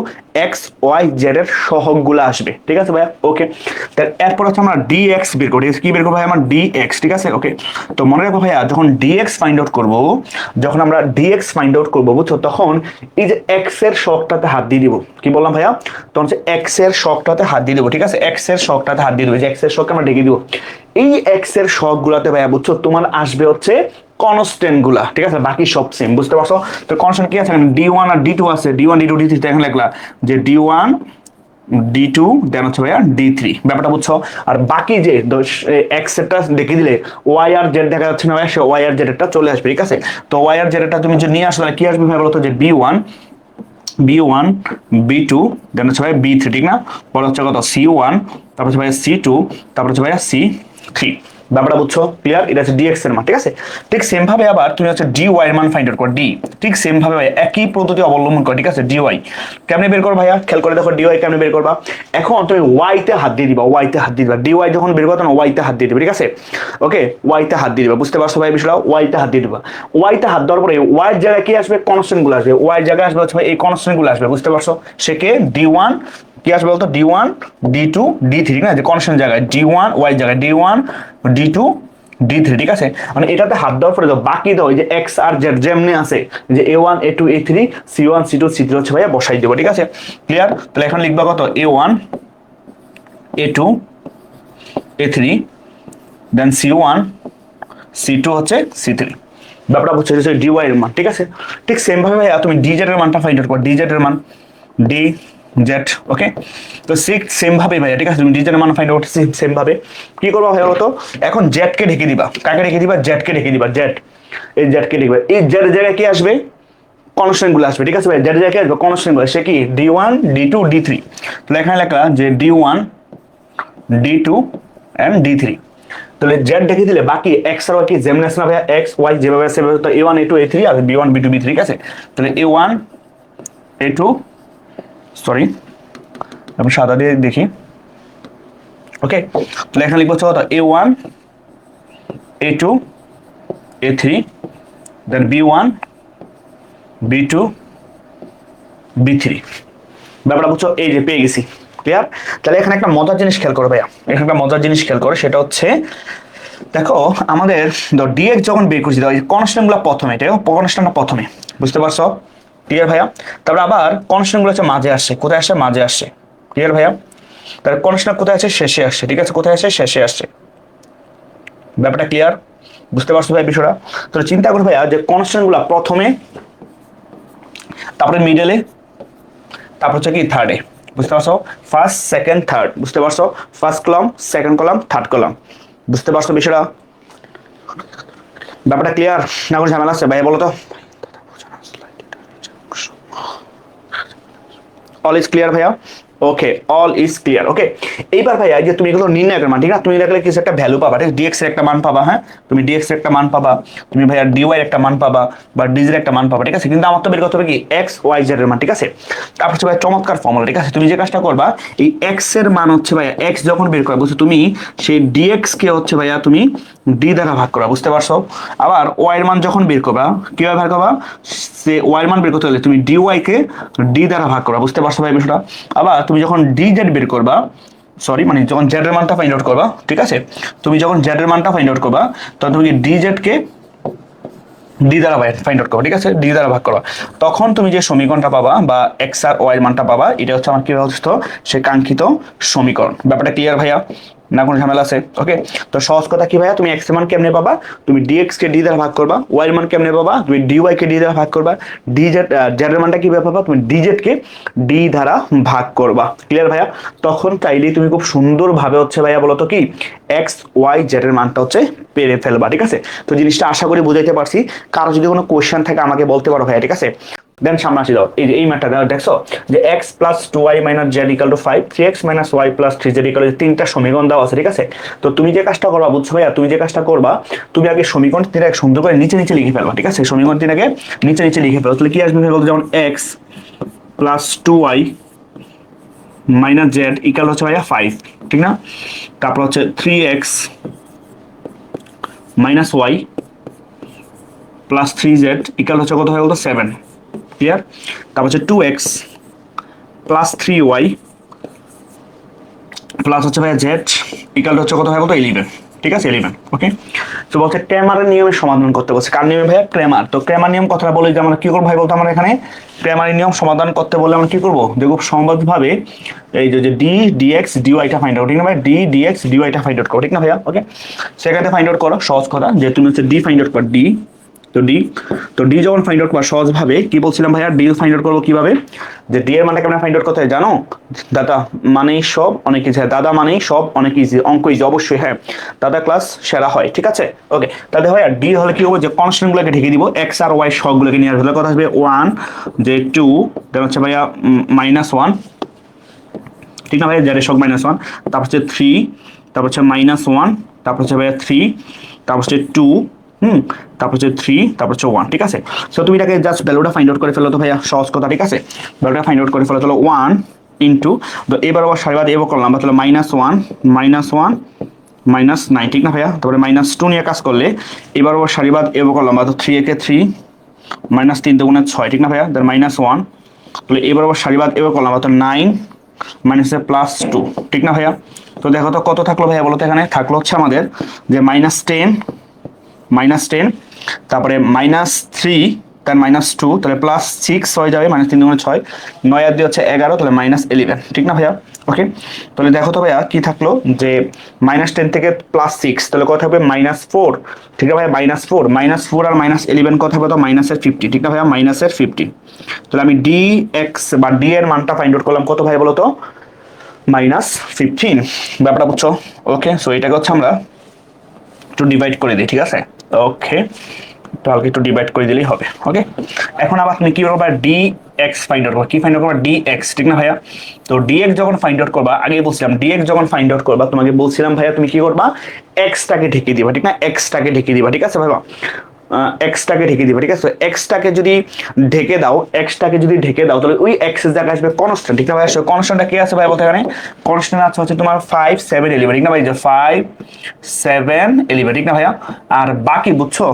এক্স ওয়াই জেড এর সহগগুলো আসবে, ঠিক আছে ভাইয়া? ওকে, তাহলে এরপর হচ্ছে আমরা ডিএক্স বের করি। কি বের করবো ভাই? আমার ডিএক্স, ঠিক আছে? ওকে, তো মনে রাখবো ভাইয়া, যখন ডিএক্স ফাইন্ড আউট করবো, যখন আমরা ডিএক্স ফাইন্ড আউট করবো, বুঝছো, তখন এই যে এক্স এর শখটাতে হাত দিয়ে দিব। কি বললাম ভাইয়া? তখন হচ্ছে এক্স এর শখটাতে হাত দিয়ে দিব, ঠিক আছে? এক্স এর শখটাতে হাত দিয়ে দেবো, যে এক্স এর শখকে আমরা ঢেকে দিব। এই এক্স এর শখ গুলাতে ভাইয়া, বুঝছো, তোমার আসবে হচ্ছে কনস্ট্যান্ট গুলা, ঠিক আছে? বাকি সব সেম, বুঝতে পারছো? তো কনস্ট্যান্ট কি আছে? ডি1 আর ডি2 আছে, ডি1 ডি2 ডি3, এখন লিখলা যে ডি1 ডি2 দেন হচ্ছে ভাইয়া ডি3, ব্যাপারটা বুঝছো? আর বাকি যে এক্স এরটা দেখে দিলে ওয়াই আর জেড দেখা যাচ্ছে না ভাইয়া, সে ওয়াই আর জেড এরটা চলে আসবে, ঠিক আছে? তো ওয়াই আর জেড এরটা তুমি যে নিয়ে আসো, তাহলে কি আসবে ভাই বলতো? যে বি ওয়ান বি2 দেন হচ্ছে ভাই বি3, ঠিক না? পরে হচ্ছে কত? সি1, তারপর হচ্ছে ভাই সি2, তারপর হচ্ছে ভাইয়া সি3। ব্যাপারটা বুঝছো? ক্লিয়ার? এটা হচ্ছে ডিএক্স এর মান, ঠিক আছে? ঠিক সেম ভাবে আবার তুমি হচ্ছে ডিওয়াই এর মান ফাইন্ড আউট করো, ডি। ঠিক সেম ভাবে ভাই একই পদ্ধতি অবলম্বন করো, ঠিক আছে? ডিওয়াই কেমনে বের করো ভাইয়া? খেয়াল করে দেখো, ডিওয়াই কেমনে বের করবা। এখন তুমি ওয়াই তে হাত দিয়ে দিবা, ওয়াই তে হাত দিয়ে দিবা। ডিওয়াই যখন বের করো তখন ওয়াই তে হাত দিয়ে দিবা, ঠিক আছে? ওকে, ওয়াই তে হাত দিয়ে দিবা, বুঝতে পারছো ভাই বিষয়টা? ওয়াই তে হাত দিয়ে দিবা। ওয়াই তে হাত দেওয়ার পরে ওয়াই এর জায়গায় কি আসবে? কনস্ট্যান্ট গুলো আসবে। ওয়াই এর জায়গায় আসবে হচ্ছে ভাই এই কনস্ট্যান্ট গুলো আসবে, বুঝতে পারছো? সেকে ডি1 কি আসবে বলতো? ডি1 ডি2 ডি3, ঠিক না? যে কনস্ট্যান্ট জায়গায় ডি1, ওয়াই জায়গায় ডি1 ডি2 ডি3, ঠিক আছে? মানে এটাতে হাত দেওয়ার পরে বাকি দাও যে এক্স আর জেড যেমনি আছে, যে এ1 এ2 এ3 সি1 সি2 সি3 হচ্ছে ভাইয়া বসাই দেবো, ঠিক আছে? ক্লিয়ার? তাহলে এখন লিখবা কত? এ1 এ2 এ3 দেন সি1 সি2 হচ্ছে সি3। ব্যাপারটা বুঝছো? ডিওয়াই এর মান, ঠিক আছে? ঠিক সেম ভাবে ভাইয়া তুমি ডিজেড এর মানটা ফাইন্ড আউট করো, ডিজেড এর মান ডি জেড। ওকে, তো সেম ভাবে ভাইয়া, ঠিক আছে? তুমি ডিজেড এর মান ফাইন্ড আউট সেম ভাবে কি করবা ভাইয়া বলতো? এখন জেড কে ঢেকে দিবা। কাকে ঢেকে দিবা? জেড কে ঢেকে দিবা। জেড, এই জেড কে ঢেকে দিবা। এই জেড এর জায়গায় কি আসবে? কনস্ট্যান্ট গুলো আসবে, ঠিক আছে ভাই? জেড এর জায়গায় কি আসবে? কনস্ট্যান্ট গুলো। সে কি ডি1 ডি2 ডি3। তাহলে এখানে লেখা যে ডি1 ডি2 এন্ড ডি3। তাহলে জেড দেখে দিলে বাকি এক্স আর ওয়াই কি যেমন আছে না ভাইয়া? এক্স ওয়াই যেভাবে আছে সেভাবে, তো এ1 এ2 এ3 আর বি1 বি2 বি3, ঠিক আছে? তাহলে এ1 এ2, সরি আমি সাদা দিয়ে দেখি। ওকে, তাহলে এখানে লিখবো কত? এ1 এ2 এ3 দেন বি1 বি2 বি3। ব্যাপারটা বুঝছো? এই যে পেয়ে গেছি। ক্লিয়ার? তাহলে এখানে একটা মজার জিনিস খেয়াল করো ভাইয়া, এখানে একটা মজার জিনিস খেয়াল করো, সেটা হচ্ছে দেখো আমাদের ডিএক্স যখন বের করছি, কনস্ট্যান্ট গুলো প্রথমে, এটা কনস্ট্যান্টটা প্রথমে, বুঝতে পারছো? ক্লিয়ার ভাইয়া? তারপর আবার কনস্ট্যান্ট গুলো হচ্ছে মাঝে আসছে। কোথায় আসছে? মাঝে আসছে। ক্লিয়ার ভাইয়া? তাহলে কনস্ট্যান্ট কোথায় আছে? শেষে আসছে, ঠিক আছে? কোথায় আসছে? শেষে আসছে। ব্যাপারটা ক্লিয়ার? বুঝতে পারছো ভাই বিষয়টা? তো চিন্তা করো ভাইয়া, যে কনস্ট্যান্ট গুলো প্রথমে, তারপরে মিডলে, তারপর হচ্ছে কি থার্ডে, বুঝতে পারছো? ফার্স্ট সেকেন্ড থার্ড, বুঝতে পারছো? First column, second column, third column, বুঝতে পারছো বিষয়টা? ব্যাপারটা ক্লিয়ার না? কোনো ঝামেলা আছে ভাই বলো তো? অল ইজ ক্লিয়ার ভাইয়া? ওকে, অল ইজ ক্লিয়ার। ওকে, এইবার ভাইয়া যে তুমি এগুলো নির্ণয়ের মান, ঠিক আছে? তুমি দেখলে কিছু একটা ভ্যালু পাবা, ঠিক? ডিএক্স এর একটা মান পাবা, হ্যাঁ? তুমি ডিএক্স এর একটা মান পাবা, তুমি ভাইয়া ডিওয়াই এর একটা মান পাবা, বা ডিজ এর একটা মান পাবা, ঠিক আছে? কিন্তু আমার তো বের করতে হবে কি এক্স ওয়াই জেড এর মান, ঠিক আছে? তারপর হচ্ছে ভাই চমৎকার ফর্মুলা, ঠিক আছে? তুমি যে কাজটা করবা, এই এক্স এর মান হচ্ছে ভাইয়া, এক্স যখন বের করবা, বুঝছো, তুমি সেই ডিএক্স কে হচ্ছে ভাইয়া তুমি ডি দ্বারা ভাগ করবা, বুঝতে পারছো? আবার ওয়াই এর মান যখন বের করবা, কিভাবে ভাগ করবা? সে ওয়াই এর মান বের করতে হলে তুমি ডিওয়াই কে ডি দ্বারা ভাগ করবা, বুঝতে পারছো ভাই বিষয়টা? আবার তুমি যখন ডি জেড বের করবা, সরি মানে যখন জেড এর মানটা ফাইন্ড আউট করবা, ঠিক আছে? তুমি যখন জেড এর মানটা ফাইন্ড আউট করবা, তখন তুমি ডি জেড কে ডি দ্বারা ফাইন্ড আউট করো, ঠিক আছে? ডি দ্বারা ভাগ করো, তখন তুমি যে সমীকরণটা পাবা বা এক্স আর ওয়াই এর মানটা পাবা, এটা হচ্ছে আমার কি হচ্ছে সে কাঙ্ক্ষিত সমীকরণ। ব্যাপারটা ক্লিয়ার ভাইয়া? না কোনো ঝামেলা আছে? ওকে, তো সহজ কথা কি ভাইয়া, তুমি এক্স এর মান কেমনে পাবা? তুমি ডিএক্স কে ডি দ্বারা ভাগ করবা। ওয়াই এর মান কেমনে পাবা? তুমি ডিওয়াই কে ডি দ্বারা ভাগ করবা। জেড এর মানটা কিভাবে পাবা? তুমি ডিজেড কে ডি দ্বারা ভাগ করবা। ক্লিয়ার ভাইয়া? তখন চাইলেই তুমি খুব সুন্দর ভাবে হচ্ছে ভাইয়া বলতো কি এক্স ওয়াই জেড এর মানটা হচ্ছে পেরে ফেলবা, ঠিক আছে? তো জিনিসটা আশা করি বুঝাইতে পারছি। কারো যদি কোনো কোয়েশ্চেন থাকে আমাকে বলতে পারো ভাইয়া, ঠিক আছে? দেন সামনে আসি দাও, এই ম্যাথটা দেখছো যে X plus 2y minus Z equal to 5, 3x minus Y plus 3z equal to, তিনটা সমীকরণ দেওয়া আছে, ঠিক আছে? তো তুমি যে কাজটা করবা, বুঝছো ভাইয়া, তুমি যে কাজটা করবা, তুমি আগে সমীকরণ তিনটাকে সুন্দর করে নিচে নিচে লিখে ফেলবা, ঠিক আছে? সমীকরণ তিনটাকে নিচে নিচে লিখে ফেলবা, তাহলে কি আসবে বলতো? যেমন x plus 2y minus Z equal হচ্ছে ভাইয়া 5, ঠিক না? তারপর হচ্ছে 3x minus Y plus 3z equal হচ্ছে কত হয় বলতো? 7। ক্লিয়ার? তারপর হচ্ছে 2x প্লাস 3y প্লাস হচ্ছে ভাইয়া জেড ইকাল হচ্ছে কত হয় বলতো 11, ঠিক আছে 11। ওকে, তো বলছে ক্রেমারের নিয়মে সমাধান করতে বলছে। কার নিয়মে ভাইয়া? ক্রেমার। তো ক্রেমার নিয়ম কথাটা বলে যে আমরা কি করবো ভাই বলতো, আমরা এখানে ক্রেমারের নিয়ম সমাধান করতে বললে আমরা কি করবো, যে খুব সহজভাবে এই যে ডি ডিএক্স ডিওয়াইটা ফাইন্ড আউট, ঠিক না ভাই? ডি ডিএক্স ডিওয়াইটা ফাইন্ড আউট করো, ঠিক না ভাইয়া? ওকে, সেখানে ফাইন্ড আউট করো, সহজ কথা যে তুমি হচ্ছে ডি ফাইন্ড আউট কর, ডি তো ডি, তো ডি যখন ফাইন্ড আউট করা সহজভাবে কি বলছিলাম ভাইয়া, ডি ফাইন্ড আউট করবো কিভাবে, যে ডি এর মানটা কেমন ফাইন্ড আউট করতে হয় জানো? দাদা মানেই সব অনেক ইজি, দাদা মানেই সব অনেক ইজি, অঙ্ক ইজি অবশ্যই, হ্যাঁ দাদা ক্লাস সেরা হয়, ঠিক আছে? ওকে, তাহলে ভাইয়া ডি হলে কি হবে, যে কনস্ট্যান্ট গুলোকে ঢেকে দিব, এক্স আর ওয়াই সবগুলোকে নিয়ে আসলে কথা আসবে 1, যে 2, দেন হচ্ছে ভাইয়া -1, ঠিক না ভাইয়া? জেড এর সব -1, তারপর হচ্ছে 3, তারপর হচ্ছে -1, তারপর হচ্ছে ভাইয়া 3, তারপর হচ্ছে 2, তারপর হচ্ছে 3, তারপর হচ্ছে 1, ঠিক আছে? সো তুমি এটাকে জাস্ট ভ্যালুটা ফাইন্ড আউট করে ফেলো তো ভাইয়া, সহজ কথা, ঠিক আছে? ভ্যালুটা ফাইন্ড আউট করে ফেলো, তাহলে 1 ইন্টু, তো এবার আবার সারিবাদ এবার করলাম, তাহলে -1 -9, ঠিক না ভাইয়া? তারপরে -2 নিয়ে কাজ করলে এবার আবার সারিবাদ এবার করলাম, তো 3 একে 3, -3 দুগুণে 6, ঠিক না ভাইয়া? দেন -1, তাহলে এবার আবার সারিবাদ এবার করলাম, তো 9 মাইনাসে +2, ঠিক না ভাইয়া? তো দেখো তো কত থাকলো ভাইয়া বলো তো, এখানে থাকলো হচ্ছে আমাদের যে -10, তারপরে -3, তার -2, তাহলে +6 হয়ে যাবে, -3 দুগুণে 6, 9 আর 2 হচ্ছে 11, তাহলে -11, ঠিক না ভাইয়া? ওকে, তাহলে দেখো তো ভাইয়া কি থাকলো, যে -10 থেকে +6, তাহলে কত হবে -4, ঠিক আছে ভাইয়া? -4 আর -11 কত হবে তো -50, ঠিক না ভাইয়া? -50, তাহলে আমি ডি এক্স বা ডি এর মানটা ফাইন্ড আউট করলাম কত ভাই বলো তো, -15, ব্যাপারটা বুঝছো? ওকে, সো এটাকে হচ্ছে আমরা একটু ডিভাইড করে দিই, ঠিক আছে? ওকে, তাহলে একটু ডিভাইড করে দিলেই হবে। ওকে, এখন আবার তুমি কি করবা, ডি এক্স ফাইন্ড আউট করবা, কি ফাইন্ড আউট করবা, ডি এক্স, ঠিক না ভাইয়া? তো ডি এক্স যখন ফাইন্ড আউট করবা, আগে বলছিলাম ডি এক্স যখন ফাইন্ড আউট করবা, তোমাকে বলছিলাম ভাইয়া তুমি কি করবা, এক্সটাকে ঢেকে দিবা, ঠিক না? এক্সটাকে ঢেকে দিবা, ঠিক আছে ভাইয়া? এক্সটাকে ঢেকে দিবা, ঠিক আছে? এক্সটাকে যদি ঢেকে দাও তাহলে ওই এক্স এর জায়গায় আসবে কনস্ট্যান্ট, ঠিক না ভাই? কনস্ট্যান্টটা কি আছে ভাই বলতে, এখানে কনস্ট্যান্ট আছে হচ্ছে তোমার 5 7 11, ঠিক না ভাই? যে 5 7 11, ঠিক না ভাইয়া? আর বাকি বুঝছো,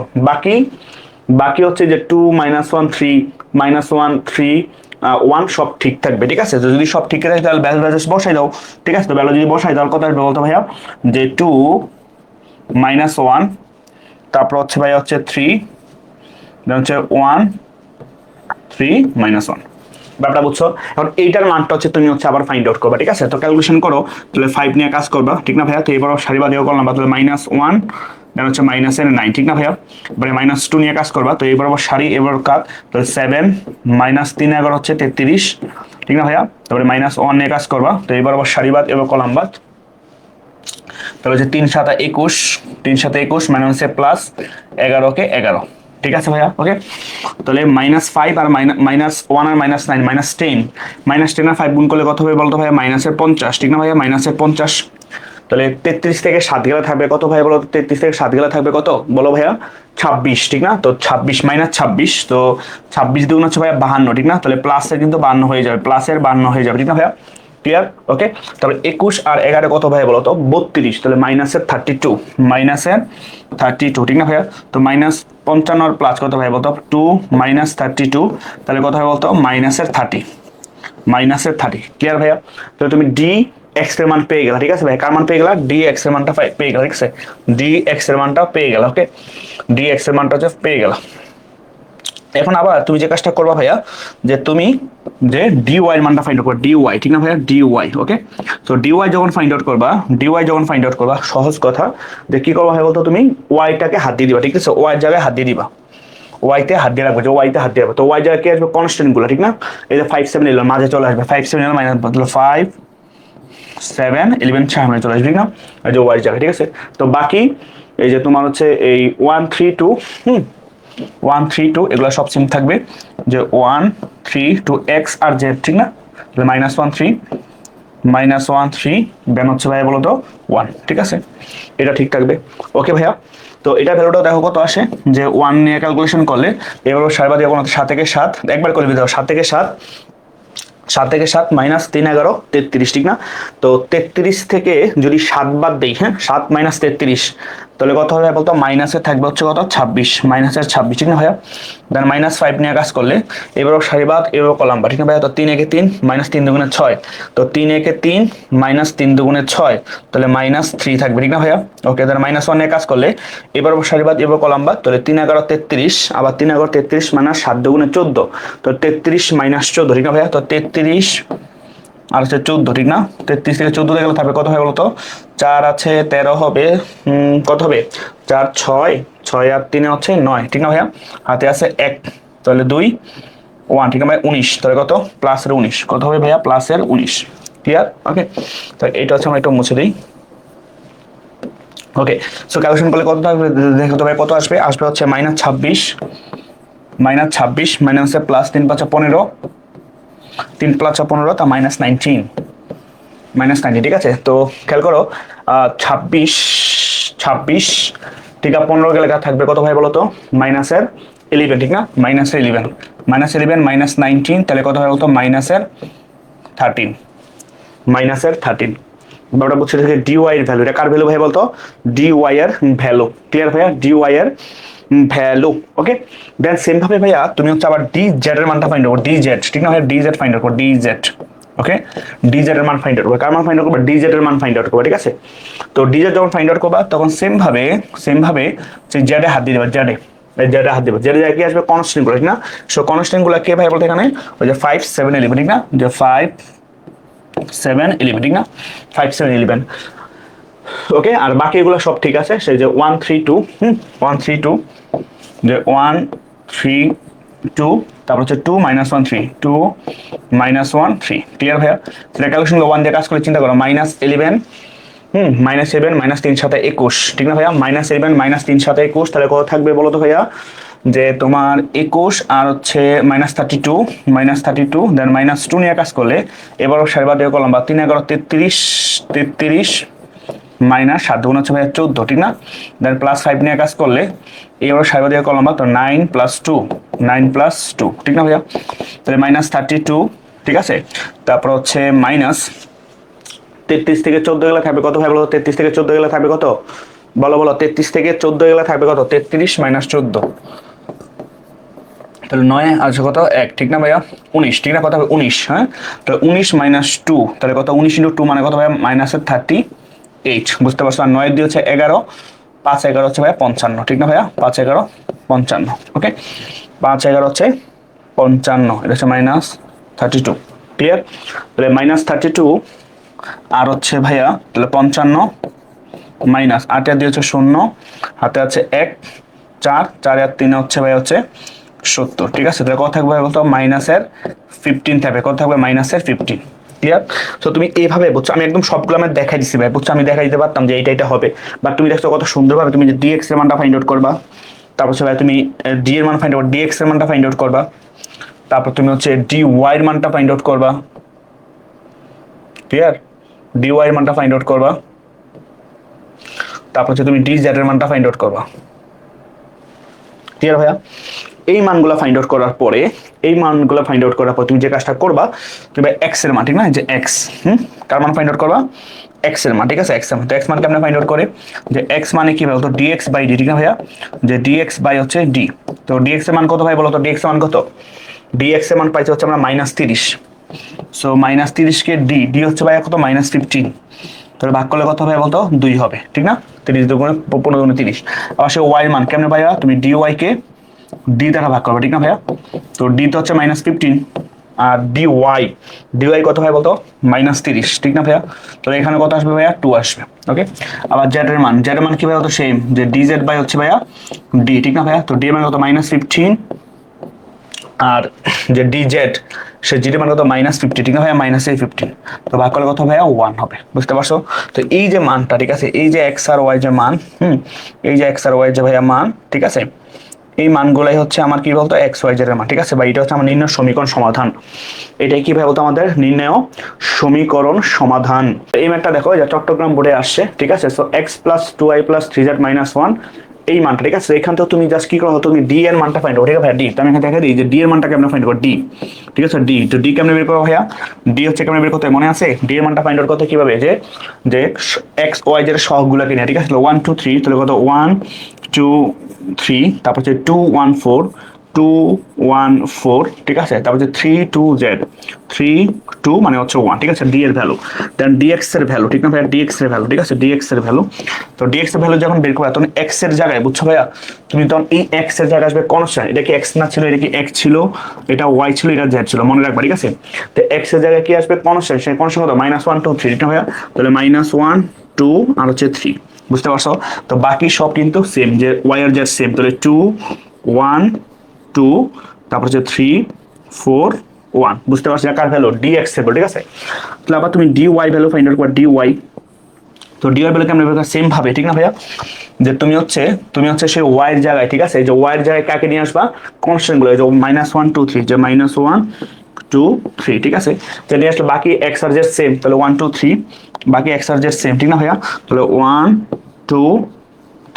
বাকি হচ্ছে যে 2 -1 3 -1 3 1 সব ঠিক থাকবে, ঠিক আছে? তো যদি সব ঠিক থাকে তাহলে ভ্যালু বসাই দাও, ঠিক আছে? তো ভ্যালু যদি বসাই দাও কত আসবে বলতো ভাইয়া, যে 2 -1, তারপর হচ্ছে ভাই হচ্ছে 3, দেন হচ্ছে 1 3 -1, ব্যাপারটা বুঝছো? এখন এইটার মানটা হচ্ছে তুমি হচ্ছে আবার ফাইন্ড আউট করবা, ঠিক আছে? তো ক্যালকুলেশন করো, তাহলে 5 নিয়ে কাজ করবা, ঠিক না ভাইয়া? তো এবার সারিবাদ এও করলাম, তাহলে -1, দেন হচ্ছে -9, ঠিক না ভাইয়া? এবারে -2 নিয়ে কাজ করবা, তো এবার আবার সারি এবার কাজ, তাহলে 7 -3 11 হচ্ছে 33, ঠিক না ভাইয়া? তারপরে -1 নিয়ে কাজ করবা, তো এবার আবার সারিবাদ এবার কলাম বাদ, তাহলে হচ্ছে 3 7 21, 3 7 21 মানে হচ্ছে +11 কে 11, ঠিক আছে ভাইয়া? ওকে, তাহলে -5 আর -1 আর -9 -10 আর 5 গুণ করলে কত হবে বলতো ভাইয়া, -50, ঠিক না ভাইয়া? -50, তাহলে 33 থেকে 7 গেলে থাকবে কত ভাইয়া বলো? 33 থেকে 7 গেলে থাকবে কত বলো ভাইয়া? 26, ঠিক না? তো 26 -26, তো 26 দুগুণ হচ্ছে ভাইয়া 52, ঠিক না? তাহলে প্লাসের কিন্তু 52 হয়ে যাবে, প্লাসের 52 হয়ে যাবে, ঠিক না ভাইয়া? ক্লিয়ার? ওকে, তারপরে 21 আর 11 কত ভাইয়া বলো তো? 32, তাহলে -32, ঠিক না ভাইয়া? তো -55 আর প্লাস কত ভাইয়া বলতো? 2 -32, তাহলে কত হয় বলতো? -30, ক্লিয়ার ভাইয়া? তাহলে তুমি ডি এক্স এর মান পেয়ে গেলা, ঠিক আছে ভাই? কার মান পেয়ে গেলা? ডি এক্স এর মানটা পেয়ে গেলা, ঠিক আছে? ডি এক্স এর মানটা পেয়ে গেলা। ওকে, ডি এক্স এর মানটা হচ্ছে পেয়ে গেলা। এখন আবার তুমি যে কাজটা করবা ভাইয়া, যে তুমি যে ডিওয়াই এর মানটা ফাইন্ড আউট করবা, ডিওয়াই, ঠিক না ভাইয়া? ডিওয়াই, ওকে, তো ডিওয়াই যখন ফাইন্ড আউট করবা, সহজ কথা যে কি করবা ভাই বলতো, তুমি ওয়াইটাকে হাত দিয়ে দিবা, ঠিক আছে? ওয়াই জায়গায় হাত দিয়ে দিবা, ওয়াইতে হাত দিয়ে রাখবে, যে ওয়াইতে হাত দিয়ে রাখবে, তো ওয়াই জায়গায় কি আসবে? কনস্ট্যান্ট গুলো, ঠিক না? এই যে 5 7 11 মাঝে চলে আসবে, 5 7 11 মাইনাস 5 7 11 সামনে চলে আসবে, ঠিক না? এই যে ওয়াই জায়গায়, ঠিক আছে? তো বাকি এই যে তোমার হচ্ছে এই 1 3 2, 1 3 2 এগুলো সব সেম থাকবে, যে 1 3 2 এক্স আর জেড, ঠিক না? তাহলে -1 3 -1 3 দেন হচ্ছে ভাইয়া বলো তো 1, ঠিক আছে? এটা ঠিক থাকবে। ওকে ভাইয়া, তো এটা ভ্যালুটা দেখো কত আসে, যে 1 নিয়ে ক্যালকুলেশন করলে এবার সারিবাদ দিয়ে 7 থেকে 7 একবার করে দিতে হবে, 7 থেকে 7 7 থেকে 7 -3 11 33, ঠিক না? তো 33 থেকে যদি 7 বাদ দেই, হ্যাঁ 7 - 33, তো তাহলে কত হবে বলতো, মাইনাসে থাকবে হচ্ছে কত 26, মাইনাসের 26, ঠিক না ভাইয়া? দেন -5 নিয়ে কাজ করলে এবারও সারিবাদ এবারও কলাম বা, ঠিক না ভাইয়া? তো 3 একে 3 -3 দুগুণে 6, তো 3 একে 3 -3 দুগুণে 6, তাহলে -3 থাকবে, ঠিক না ভাইয়া? ওকে, দেন -1 নিয়ে কাজ করলে এবারও সারিবাদ এবারও কলাম বা, তাহলে 3 11 33, আবার 3 11 33 -7 দুগুণে 14, তো 33 -14, ঠিক না ভাইয়া? তো 33 আর হচ্ছে 14, ঠিক না? 33 থেকে 14 গেলে থাকবে কত হয় বলতো, 4 আছে 13 হবে, কত হবে 4 6 6 আর 3 হচ্ছে 9, ঠিক না ভাইয়া? হাতে আছে 1, তাহলে 2 1, ঠিক না ভাই? 19, তাহলে কত প্লাসের 19, কত হবে ভাইয়া প্লাসের 19, ক্লিয়ার? ওকে, তো এটা হচ্ছে আমরা একটু মুছে দিই। ওকে, সো ক্যালকুলেশন করলে কত থাকবে দেখো তো ভাই, কত আসবে, আসবে হচ্ছে -26 মাইনাসে প্লাস 3 5 15, 3 5 15, তা -19, ঠিক আছে? তো খেয়াল করো 26 26 ঠিক আছে, 15 গেলে থাকবে কত ভাই বলো তো, -11, ঠিক না? -11 -19, তাহলে কত হয় বলতো, -13, ব্যাপারটা বুঝছো? ডিওয়াই এর ভ্যালু, এটা কার ভ্যালু ভাই বলতো, ডিওয়াই এর ভ্যালু, ক্লিয়ার ভাইয়া? ডিওয়াই এর ভ্যালু। ওকে, দেন সেম ভাবে ভাইয়া তুমি হচ্ছে আবার ডি জেড এর মানটা ফাইন্ড করো, ডি জেড, ঠিক না ভাইয়া? ডি জেড ফাইন্ড করো, ডি জেড। ওকে, ডি জেড এর মান ফাইন্ড আউট করবে, কার মান ফাইন্ড আউট করবে, ডি জেড এর মান ফাইন্ড আউট করবে, ঠিক আছে? তো ডি জেড যখন ফাইন্ড আউট করবা তখন সেম ভাবে সেই জেড এ হাত দিয়ে দেবে, জেড এ হাত দেবে, জেড এ কি আসবে, কনস্ট্যান্ট গুলো, ঠিক না? সো কনস্ট্যান্ট গুলো কে ভাই বলতে এখানে, ওই যে 5 7 11, ঠিক না? যে 5 7 11, ঠিক না? 5 7 11। ওকে, আর বাকি এগুলো সব ঠিক আছে, সেই যে 1 3 2, 1 3 2, যে 1 3 2, তারপর হচ্ছে 2 -1 3, 2 -1 3, ক্লিয়ার ভাইয়া? সেটা ক্যালকুলেশন 1 দিয়ে কাজ করে চিন্তা করো, -11, -11 -3 7 21, ঠিক না ভাইয়া? -11 -3 7 21, তাহলে কত থাকবে বলো তো ভাইয়া, যে তোমার 21 আর হচ্ছে -32, দেন -2 নিয়ে কাজ করলে এবারও সারিবাদ দিয়ে করলাম বা, 3 11 33 -7 গুণ হচ্ছে ভাইয়া 14, ঠিক না? দেন +5 নিয়ে কাজ করলে এবারও সারিবাদ দিয়ে করলাম বা, তো 9 + 2, ঠিক না ভাইয়া? তাহলে -32, ঠিক আছে? তারপর হচ্ছে -33 থেকে 14 গেলে থাকবে কত ভাই বলো, 33 থেকে 14 গেলে থাকবে কত, বলো 33 থেকে 14 গেলে থাকবে কত, 33 -14, তাহলে 9 আছে কত 1, ঠিক না ভাইয়া? 19, ঠিক না? কত হবে 19, হ্যাঁ? তাহলে 19 -2, তাহলে কত, 19 × 2 মানে কত ভাইয়া, -38, বুঝতে পারছো? আর 9 দিয়ে হচ্ছে 11, 5 11 হচ্ছে ভাইয়া 55, ঠিক না ভাইয়া? 5 11 55, ওকে, 5 11 হচ্ছে 55, এটা হচ্ছে -32, ক্লিয়ার? তাহলে -32 আর হচ্ছে ভাইয়া, তাহলে 55 মাইনাস 8 দিয়ে হচ্ছে 0, হাতে আছে 1 4 4 আর 3 হচ্ছে ভাই হচ্ছে 70, ঠিক আছে? তাহলে কত থাকবে বলতো, -15 থাকবে, কত থাকবে, -15, ক্লিয়ার? তো তুমি এইভাবে বুঝছো, আমি একদম সবগুলো আমি দেখাই দিচ্ছি ভাই, বুঝছো? আমি দেখাই দিতে পারতাম যে এটা হবে, বাট তুমি দেখছো কত সুন্দরভাবে তুমি যে ডিএক্স এর মানটা ফাইন্ড আউট করবা, তারপর ভাই তুমি ডি এর মান ফাইন্ড আউট, ডিএক্স এর মানটা ফাইন্ড আউট করবা, তারপর তুমি হচ্ছে ডি ওয়াই এর মানটা ফাইন্ড আউট করবা, ক্লিয়ার? ডি ওয়াই এর মানটা ফাইন্ড আউট করবা, তারপর হচ্ছে তুমি ডি জেড এর মানটা ফাইন্ড আউট করবা, ক্লিয়ার ভাইয়া? এই মানগুলো ফাইন্ড আউট করার পরে তুমি যে কাজটা করবা, তুমি এক্স এর মান, ঠিক না? যে এক্স, কার মান ফাইন্ড আউট করবা, এক্স এর মান, ঠিক আছে? এক্স এর মান, তো এক্স মান কেমনে ফাইন্ড আউট করে, যে এক্স মানে কি বলতো, ডিএক্স বাই ডি, ঠিক না ভাইয়া? যে ডিএক্স বাই হচ্ছে ডি, তো ডিএক্স এর মান কত ভাই বলো তো, ডিএক্স এর মান কত, ডিএক্স এর মান পাইছে হচ্ছে আমরা -30, সো -30 কে ডি হচ্ছে ভাইয়া কত, -15, তাহলে ভাগ করলে কত হবে বলতো, 2 হবে, ঠিক না? 30 দুগুণে 15 দুগুণে 30। আবার সে ওয়াই মান কেমনে ভাইয়া, তুমি ডি ওয়াই কে ডি দ্বারা ভাগ করবে, ঠিক না ভাইয়া? তো ডি তো হচ্ছে -15, আর ডিওয়াই কত হয় বলতো, -30, ঠিক না ভাইয়া? তাহলে এখানে কত আসবে ভাইয়া, 2 আসবে, ওকে? আবার জেড এর মান কি ভাইয়া, তো সেম, যে ডি জেড বাই হচ্ছে ভাইয়া ডি, ঠিক না ভাইয়া? তো ডি এর মান কত, -15, আর যে ডি জেড সে জির মান কত, -50, ঠিক না ভাইয়া? -15, তো ভাগ করলে কত ভাইয়া, 1 হবে, বুঝতে পারছো? তো এই যে মানটা, ঠিক আছে, এই যে এক্স আর ওয়াই যে মান, এই যে এক্স আর ওয়াই যে ভাইয়া মান, ঠিক আছে, এই মানগুলাই হচ্ছে আমার কি বলতো, এক্স ওয়াই জেড এর মান, ঠিক আছে? বা এটা হচ্ছে আমার নির্ণয় সমীকরণ সমাধান, এটাই কি ভাই বলতো, আমাদের নির্ণয় সমীকরণ সমাধান। এই ম্যাথটা দেখো, যে চট্টগ্রাম বোর্ডে আসছে, ঠিক আছে? সো x + 2y + 3z - 1 এই মানটা, ঠিক আছে? এখান থেকে তুমি জাস্ট কি করো, তুমি ডি এর মানটা ফাইন্ড করো, ঠিক আছে ভাইয়া? ডি তো আমি এখানে দেখা দিই যে ডি এর মানটা কেমন ফাইন্ড করো, ডি, ঠিক আছে? ডি তো ডি কেমনে বের করো ভাইয়া? ডি হচ্ছে কেমনে বের করতে মনে আছে? ডি এর মানটা ফাইন্ড আউট করতে কিভাবে, যে যে এক্স ওয়াই যেটা সহগগুলোকে নিয়ে, ঠিক আছে? 1 2 3 তাহলে কত 1 2 3, তারপর হচ্ছে 2 1 4 2 1 4, ঠিক আছে? তারপর হচ্ছে 3 2 জেড 3 2 মানে হচ্ছে 1, ঠিক আছে? ডি এর ভ্যালু, দেন ডিএক্স এর ভ্যালু, ঠিক না ভাইয়া? ডিএক্স এর ভ্যালু, ঠিক আছে? ডিএক্স এর ভ্যালু, তো ডিএক্স এর ভ্যালু যখন বের করবে তখন এক্স এর জায়গায়, বুঝছো ভাইয়া? তুমি তখন এই এক্স এর জায়গায় আসবে কনস্ট্যান্ট, এটা কি এক্স না ছিল, এটা কি এক্স ছিল, এটা ওয়াই ছিল, এটা জেড ছিল, মনে রাখবা, ঠিক আছে? তো এক্স এর জায়গায় কি আসবে, কনস্ট্যান্ট, সেই কনস্ট্যান্ট কত -1 2 3, ঠিক না ভাইয়া? তাহলে -1 2 আর হচ্ছে 3, বুঝতে পারছো? তো বাকি সব কিন্তু সেম, যে ওয়াই আর জেড সেম, তাহলে 2 1 2, তারপর হচ্ছে 3 4 1, বুঝতে পারছো? কার ভ্যালু, ডিএক্স এর ভ্যালু, ঠিক আছে? তাহলে আবার তুমি D Y value find out করবা, ডি ওয়াই, তো ডি ওয়াই ভ্যালু কেমন বের করবা, সেম ভাবে, ঠিক না ভাইয়া? যে তুমি হচ্ছে সেই ওয়াই এর জায়গায়, ঠিক আছে? এই যে ওয়াই এর জায়গায় কাকে নিয়ে আসবা, কনস্ট্যান্ট গুলো, এই যে -1 2 3, যে -1 2 3, ঠিক আছে? তো নিয়ে আসলে বাকি এক্স আর জেড সেম, তাহলে 1 2 3, বাকি এক্স আর জেড সেম, ঠিক না ভাইয়া? তাহলে 1 2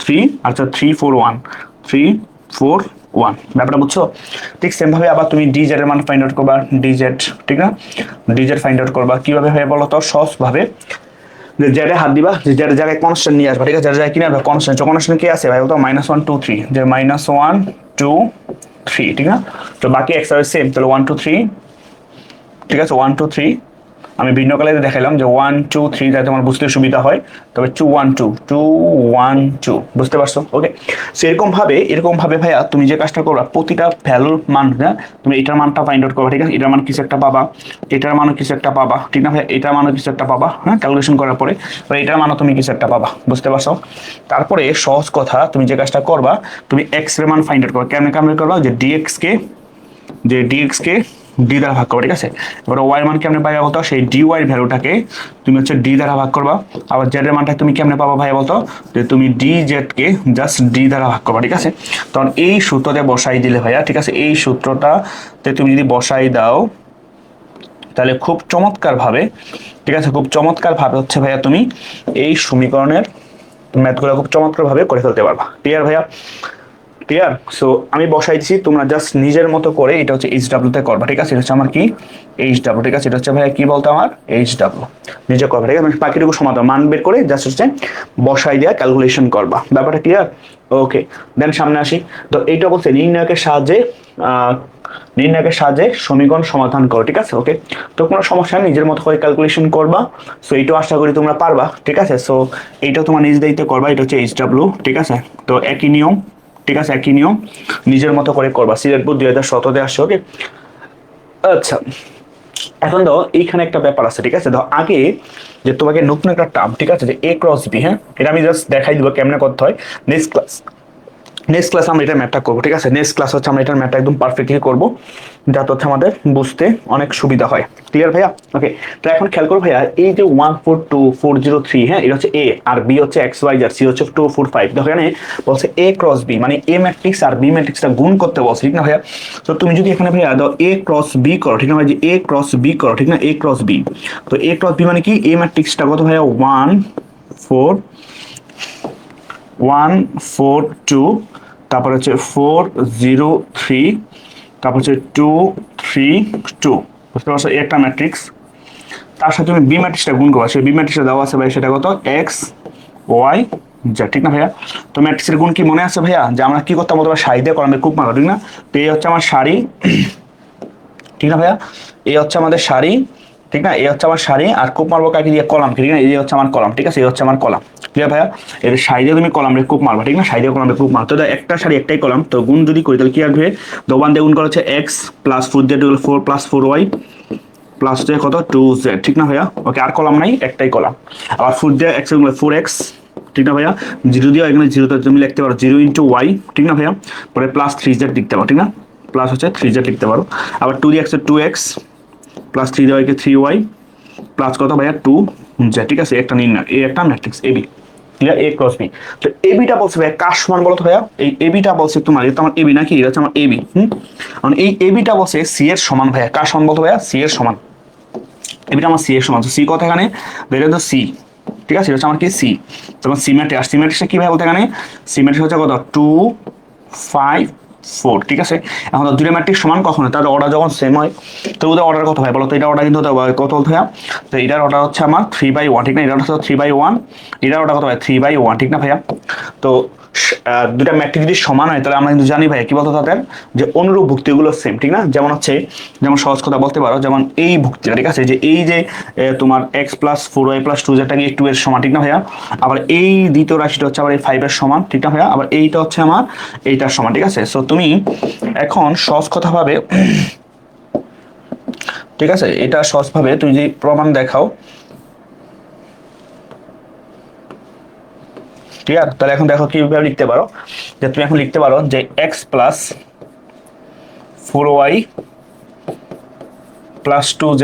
3 আর 3 4 1 3 4 1, ব্যাপারটা বুঝছো? ঠিক সেম ভাবে আবার তুমি ডিজেড এর মান ফাইন্ড আউট করবা, ডিজেড, ঠিক না? ডিজেড ফাইন্ড আউট করবা কিভাবে ভাইয়া বলো তো? সহজ ভাবে, যে জেডে হাত দিবা, যে জেডের জায়গায় কনস্ট্যান্ট নিয়ে আসবা, ঠিক আছে? জেডের জায়গায় কি নিয়ে আসবা, কনস্ট্যান্ট। কনস্ট্যান্ট কি আছে ভাই বলতো? -1 2 3, যে -1 2 3, ঠিক না? তো বাকি এক্স আর সেম, তাহলে 1 2 3, ঠিক আছে? 1 2 3 আমি ভিন্ন কালারে দেখাইলাম, যে 1 2 3 যাতে আমার বুঝতে সুবিধা হয়, তবে 2 1 2 2 1 2, বুঝতে পারছো? ওকে, সো এরকম ভাবে ভাইয়া তুমি যে কাজটা করবা, প্রতিটা ভ্যালুর মান, না তুমি এটার মানটা ফাইন্ড আউট করবা, ঠিক আছে? এটার মান কিছু একটা পাবা, এটার মানও কিছু একটা পাবা, ঠিক না ভাই? এটার মানও কিছু একটা পাবা, হ্যাঁ, ক্যালকুলেশন করার পরে, এটার মানও তুমি কিছু একটা পাবা, বুঝতে পারছো? তারপরে সহজ কথা, তুমি যে কাজটা করবা, তুমি এক্স এর মান ফাইন্ড আউট করবা, কেমনে করবা, যে ডিএক্স কে ডি দ্বারা ভাগ করবা, ঠিক আছে? এবার ওয়াই মান কেমনে পাইবা বলতো? সেই ডি ওয়াই ভ্যালুটাকে তুমি হচ্ছে ডি দ্বারা ভাগ করবা। আবার জেড এর মানটা তুমি কেমনে পাবা ভাই বলতো? যে তুমি ডি জেড কে জাস্ট ডি দ্বারা ভাগ করবা, ঠিক আছে? তখন এই সূত্রতে বসাই দিলে ভাইয়া, ঠিক আছে? এই সূত্রটাতে তুমি যদি বসাই দাও, তাহলে খুব চমৎকার ভাবে, ঠিক আছে, খুব চমৎকার ভাবে হচ্ছে ভাইয়া তুমি এই সমীকরণের ম্যাথগুলো খুব চমৎকার ভাবে করে ফেলতে পারবা। ক্লিয়ার ভাইয়া? ক্লিয়ার? সো আমি বসাই দিচ্ছি, তোমরা জাস্ট নিজের মতো করে এটা হচ্ছে এইচ ডাব্লিউ তে করবা, ঠিক আছে? এটা হচ্ছে আমার কি, এইচ ডাব্লিউ, ঠিক আছে? এটা হচ্ছে ভাইয়া কি বলতো, আমার এইচ ডাব্লিউ, নিজে করবা, ঠিক আছে? বাকিটুকু সমাধান মান বের করে জাস্ট হচ্ছে বসাই দেওয়া ক্যালকুলেশন করবা, ব্যাপারটা ক্লিয়ার? ওকে, দেন সামনে আসি। তো এইটা বলছে নির্ণায়কের সাহায্যে সমীকরণ সমাধান করো, ঠিক আছে? ওকে, তো কোনো সমস্যা নেই, নিজের মতো করে ক্যালকুলেশন করবা। সো এইটাও আশা করি তোমরা পারবা, ঠিক আছে? সো এইটাও তোমার নিজ দায়িত্বে করবা, এটা হচ্ছে এইচ ডাব্লিউ, ঠিক আছে? তো একই নিয়ম, ঠিক আছে? একই নিয়ম, নিজের মতো করে করবা। সিলেটপুর 2017-তে আসছে, ওকে? আচ্ছা, এখন ধর এইখানে একটা ব্যাপার আছে, ঠিক আছে? ধর আগে যে তোমাকে নতুন একটা টার্ম, ঠিক আছে, যে এ ক্রস বি, হ্যাঁ, এটা আমি জাস্ট দেখাই দিব কেমনে করতে হয়। নেক্সট ক্লাস আমরা এটার ম্যাথটা করবো, ঠিক আছে? নেক্সট ক্লাস হচ্ছে আমরা এটার ম্যাথটা একদম পারফেক্টলি করবো, যাতে হচ্ছে আমাদের বুঝতে অনেক সুবিধা হয়। ক্লিয়ার ভাইয়া? ওকে, তো এখন খেয়াল করো ভাইয়া, এই যে 1 4 2 4 0 3, হ্যাঁ, এটা হচ্ছে এ, আর বি হচ্ছে এক্স ওয়াই জেড, সি হচ্ছে 2 4 5। দেখো এখানে বলছে এ ক্রস বি, মানে এ ম্যাট্রিক্স আর বি ম্যাট্রিক্সটা গুণ করতে বলছে, ঠিক না ভাইয়া? তো তুমি যদি এখানে ভাইয়া দাও এ ক্রস বি করো, ঠিক না ভাই? যে এ ক্রস বি করো, ঠিক না? এ ক্রস বি, তো এ ক্রস বি মানে কি, এ ম্যাট্রিক্সটা কত ভাইয়া? 1 4 1 4 2, তারপর হচ্ছে 4 0 3, তারপর হচ্ছে 2 3 2, বুঝতে পারছো? একটা ম্যাট্রিক্স, তার সাথে তুমি বি ম্যাট্রিক্সটা গুণ করবা, সেই বি ম্যাট্রিক্সটা দেওয়া আছে ভাই, সেটা কত? এক্স ওয়াই জেড, ঠিক না ভাইয়া? তো ম্যাট্রিক্সের গুণ কি মনে আছে ভাইয়া? যে আমরা কি করতাম বলতো, সারি দিয়ে কলমে খুব মারো, ঠিক না? তো এই হচ্ছে আমার সারি, ঠিক না ভাইয়া? এই হচ্ছে আমাদের সারি, ঠিক না? এই হচ্ছে আমার সারি, আর কূপ মারবো কাকে দিয়ে? কলাম, ঠিক না? এই হচ্ছে আমার কলাম, ঠিক আছে? এই হচ্ছে আমার কলাম। ক্লিয়ার ভাইয়া? এর সারি দিয়ে তুমি কলাম রে কূপ মারবা, ঠিক না? সারি দিয়ে কলাম রে কূপ মারো, তো একটা সারি একটাই কলাম, তো গুণ যদি করি তাহলে কি আসবে? দোবান দিয়ে গুণ করা হচ্ছে এক্স প্লাস 4 দিয়ে 4 প্লাস 4y প্লাস দিয়ে কত? 2z, ঠিক না ভাইয়া? ওকে, আর কলাম নাই, একটাই কলাম। আবার 4 দিয়ে এক্স এর গুণ 4x, ঠিক না ভাইয়া? 0 দিয়ে এখানে 0 তে তুমি লিখতে পারো 0 ইনটু y, ঠিক না ভাইয়া? পরে প্লাস 3z লিখতে পারো, ঠিক না? প্লাস হচ্ছে 3z লিখতে পারো। আবার 2 দিয়ে x এর 2x প্লাস 3 দিয়ে y কে 3y প্লাস কত ভাইয়া? 2z, ঠিক আছে? একটা নির্ণয়, এই একটা ম্যাট্রিক্স এবি, ক্লিয়ার? এ ক্রস বি। তো এবিটা বলছে ভাইয়া কার সমান বলো তো ভাইয়া? এই এবিটা বলছে তোমার, এটা আমার এবি নাকি? এটা হচ্ছে আমার এবি, কারণ এই এবিটা বলছে সি এর সমান ভাইয়া। কার সমান বলতো ভাইয়া? সি এর সমান। এবিটা আমার সি এর সমান। সি কত এখানে? এটা তো সি, ঠিক আছে, এটা হচ্ছে আমার কি সি। তখন সিমেট্রিক, আর সিমেট্রিকটা কীভাবে বলতে এখানে সিমেট্রিক হচ্ছে কত 2 5 4। ঠিক আছে, এখন তো দুটো ম্যাট্রিক্স সমান কখন হয়, তার অর্ডার যখন সেম হয়। তো ওদের অর্ডার কত হয় বলো তো, এটা অর্ডার কিন্তু কত বলতে হয়, তো এটার অর্ডার হচ্ছে আমার 3/1, ঠিক না, এটা হচ্ছে 3/1, এটার অর্ডার কত হয় 3/1, ঠিক না ভাইয়া। তো দুটা ম্যাট্রিক্স যদি সমান হয় তাহলে আমরা কিন্তু জানি ভাইয়া কি বলতো তাদের যে অনুরূপ ভুক্তিগুলো সেম, ঠিক না। যেমন হচ্ছে, যেমন সহজ কথা বলতে পারো, যেমন এই ভুক্তিটা, ঠিক আছে, যে এই যে তোমার x+4y+2z কি 2 এর সমান, ঠিক না ভাইয়া। আবার এই দ্বিতীয় রাশিটা হচ্ছে আবার এই 5 এর সমান, ঠিক না ভাইয়া। আবার এইটা হচ্ছে আমার এইটার সমান, ঠিক আছে। সো তুমি এখন সহজ কথা ভাবে, ঠিক আছে, এটা সহজভাবে তুমি যে প্রমাণ দেখাও, ক্লিয়ার। তাহলে এখন দেখো কিভাবে লিখতে পারো, যে তুমি এখন লিখতে পারো যে x+4y+2z,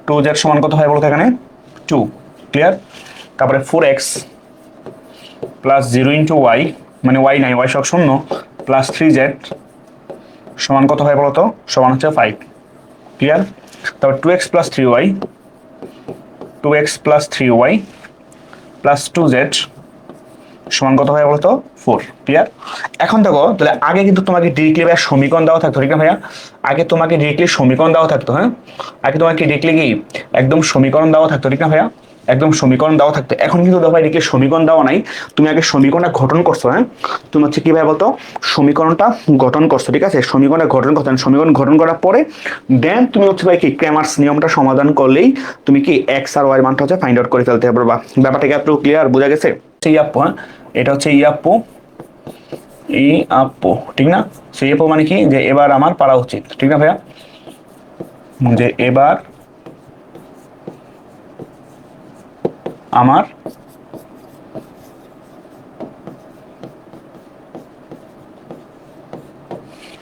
2z সমান কত হয় বলতো এখানে 2, ক্লিয়ার। তারপরে 4x+0 * y, মানে y নাই, y সব শূন্য, প্লাস 3z সমান কত হয় বলতো, সমান হচ্ছে 5, ক্লিয়ার। তারপর 2x+3y, 2x+3y+2z সমান কত হয় বলতো 4, ক্লিয়ার। এখন দেখো, তাহলে আগে কিন্তু তোমাকে ডিরেক্টলি ভাইয়া সমীকরণ দেওয়া থাকতো, ঠিক না ভাইয়া। আগে তোমাকে ডিরেক্টলি সমীকরণ দেওয়া থাকতো, হ্যাঁ, আগে তোমাকে ডিরেক্টলি কি একদম সমীকরণ দেওয়া থাকতো, ঠিক না ভাইয়া, একদম সমীকরণ দেওয়া থাকতো। এখন কিন্তু দেখো ডিরেক্টলি সমীকরণ দেওয়া নাই, তুমি আগে সমীকরণটা গঠন করছো, হ্যাঁ, তুমি হচ্ছে কি ভাই বলতো সমীকরণটা গঠন করছো, ঠিক আছে, সমীকরণটা গঠন করছো, সমীকরণ গঠন করার পরে দেন তুমি হচ্ছে ভাই কি ক্র্যামার্স নিয়মটা সমাধান করলেই তুমি কি এক্স আর ওয়াই মানটা হচ্ছে ফাইন্ড আউট করে ফেলতে পারবা। ব্যাপারটা কি একটু ক্লিয়ার বোঝা গেছে। ইয়াপ্পু, হ্যাঁ, এটা হচ্ছে ইয়াপ্পু, ই আপু, ঠিক না। সেই আপু মানে কি, যে এবার আমার পারা উচিত, ঠিক না ভাইয়া, যে এবার আমার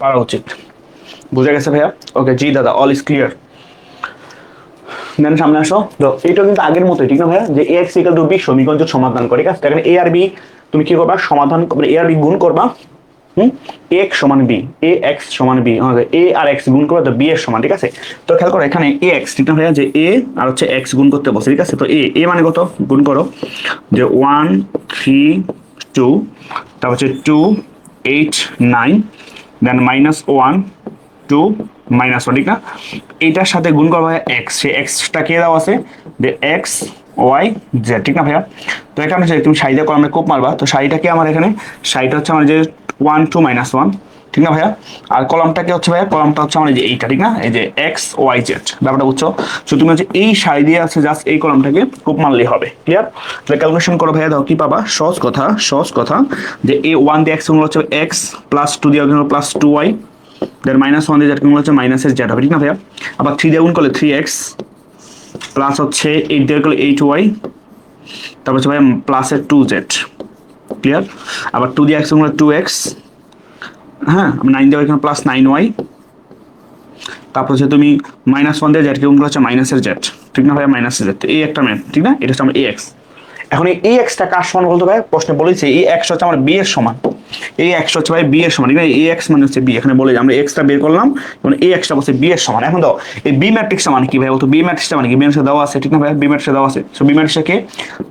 পারা উচিত, বুঝা গেছে ভাইয়া। ওকে জি দাদা, অল ইজ ক্লিয়ার। দেন সামনে আসো, তো এটা কিন্তু আগের মতোই, ঠিক না ভাইয়া, যে এ এক্স ইকুয়াল টু বি সমীকরণ সমাধান করে, ঠিক আছে। এখানে এ আর বি তুমি কি করবা, সমাধান মানে এ আর বি গুণ করবা, এক্স সমান বি, এ এক্স সমান বি, এ আর এক্স গুণ করবে তো বি এর সমান, ঠিক আছে। তো খেয়াল করো এখানে এ এক্স, ঠিক না ভাইয়া, যে এ আর হচ্ছে এক্স গুণ করতে বসে, ঠিক আছে। তো এ মানে কত গুণ করো, যে 1 3 2, তারপর হচ্ছে 2 8 9, দেন -1 2 -1, ঠিক না। এইটার সাথে গুণ করবো ভাইয়া এক্স, সে এক্সটা কে দেওয়া আছে, যে এক্স ওয়াই জেড, ঠিক না ভাইয়া। তো এখানে তুমি সাইডে কলমে কোপ মারবা, তো সাইডটাকে আমার এখানে সাইডটা হচ্ছে আমার যে 1 2 -1, ঠিক না ভাইয়া। আর কলমটাকে হচ্ছে ভাইয়া, কলমটা হচ্ছে আমার এই যে এইটা, ঠিক না, এই যে এক্স ওয়াই জেড, ব্যাপারটা বুঝছো। তো তুমি হচ্ছে এই সাইড দিয়ে আছে জাস্ট এই কলমটাকে কোপ মারলেই হবে, ক্লিয়ার। তাহলে ক্যালকুলেশন করো ভাইয়া, দাও কি পাবা, সহজ কথা সহজ কথা, যে এ 1 দিয়ে এক্স গুণ হচ্ছে এক্স, +2 দিয়ে গুণ +2y, দেন -1 দিয়ে জেড গুণ হচ্ছে মাইনাসের জেড হবে, ঠিক না ভাইয়া। আবার 3 দিয়ে গুণ করলে 3x, প্লাস হচ্ছে 8 দিয়ে করলে 8y, তারপর হচ্ছে ভাইয়া প্লাসের 2z, ক্লিয়ার। আবার 2 দিয়ে এক্স গুণ করলে 2x, হ্যাঁ, 9 দিয়ে এখানে +9y, তারপর হচ্ছে তুমি -1 দিয়ে জেড গুণ করলে হচ্ছে মাইনাসের জেড, ঠিক না ভাইয়া, মাইনাসের জেড। এই একটা ম্যাথ, ঠিক না, এটা হচ্ছে আমার এক্স। এখন এই এক্সটা কার সমান বলতে ভাই, প্রশ্নে বলেছে এই এক্স হচ্ছে আমার বি এর সমান, এই এক্স হচ্ছে ভাই বি এর সমান, ঠিক আছে। এই এক্স মানে হচ্ছে বি, এখানে বলে আমরা এক্সটা বের করলাম এবং এই এক্সটা বলছে বি এর সমান। এখন দাও এই বি ম্যাট্রিক্সটা মানে কি ভাই বলতো, বি ম্যাট্রিক্সটা মানে কি, বি ম্যাট্রিক্সে দেওয়া আছে, ঠিক না ভাই, বি ম্যাট্রিক্সে দেওয়া আছে। সো বি ম্যাট্রিক্সটা কে,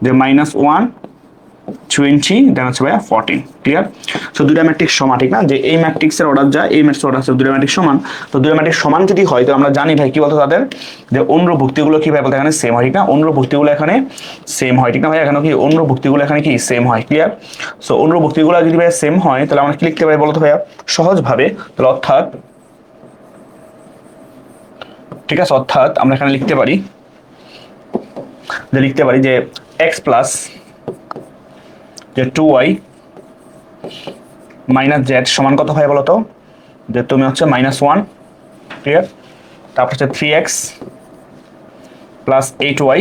যে -1 20, দেন হচ্ছে ভাইয়া 14, ক্লিয়ার। সো দুইটা ম্যাট্রিক্স সমান, ঠিক না, যে এই ম্যাট্রিক্সের অর্ডার যা এই ম্যাট্রিক্সের অর্ডার আছে, দুইটা ম্যাট্রিক্স সমান। তো দুইটা ম্যাট্রিক্স সমান যদি হয়, তো আমরা জানি ভাই কি বলতো তাদের, যে অনুরূপ ভুক্তিগুলো কি ভাই বলতে এখানে সেম হয়, ঠিক না, অনুরূপ ভুক্তিগুলো এখানে সেম হয়, ঠিক না ভাই। এখানে কি অনুরূপ ভুক্তিগুলো এখানে কি সেম হয়, ক্লিয়ার। সো অনুরূপ ভুক্তিগুলো যদি ভাই সেম হয়, তাহলে আমরা কি লিখতে পারি বলতো ভাইয়া সহজভাবে, তাহলে অর্থাৎ, ঠিক আছে, অর্থাৎ আমরা এখানে লিখতে পারি, যে এক্স প্লাস যে 2y - z সমান কত হয় বলতো, যে তুমি হচ্ছে -1, ক্লিয়ার। তারপর হচ্ছে 3x + 8y,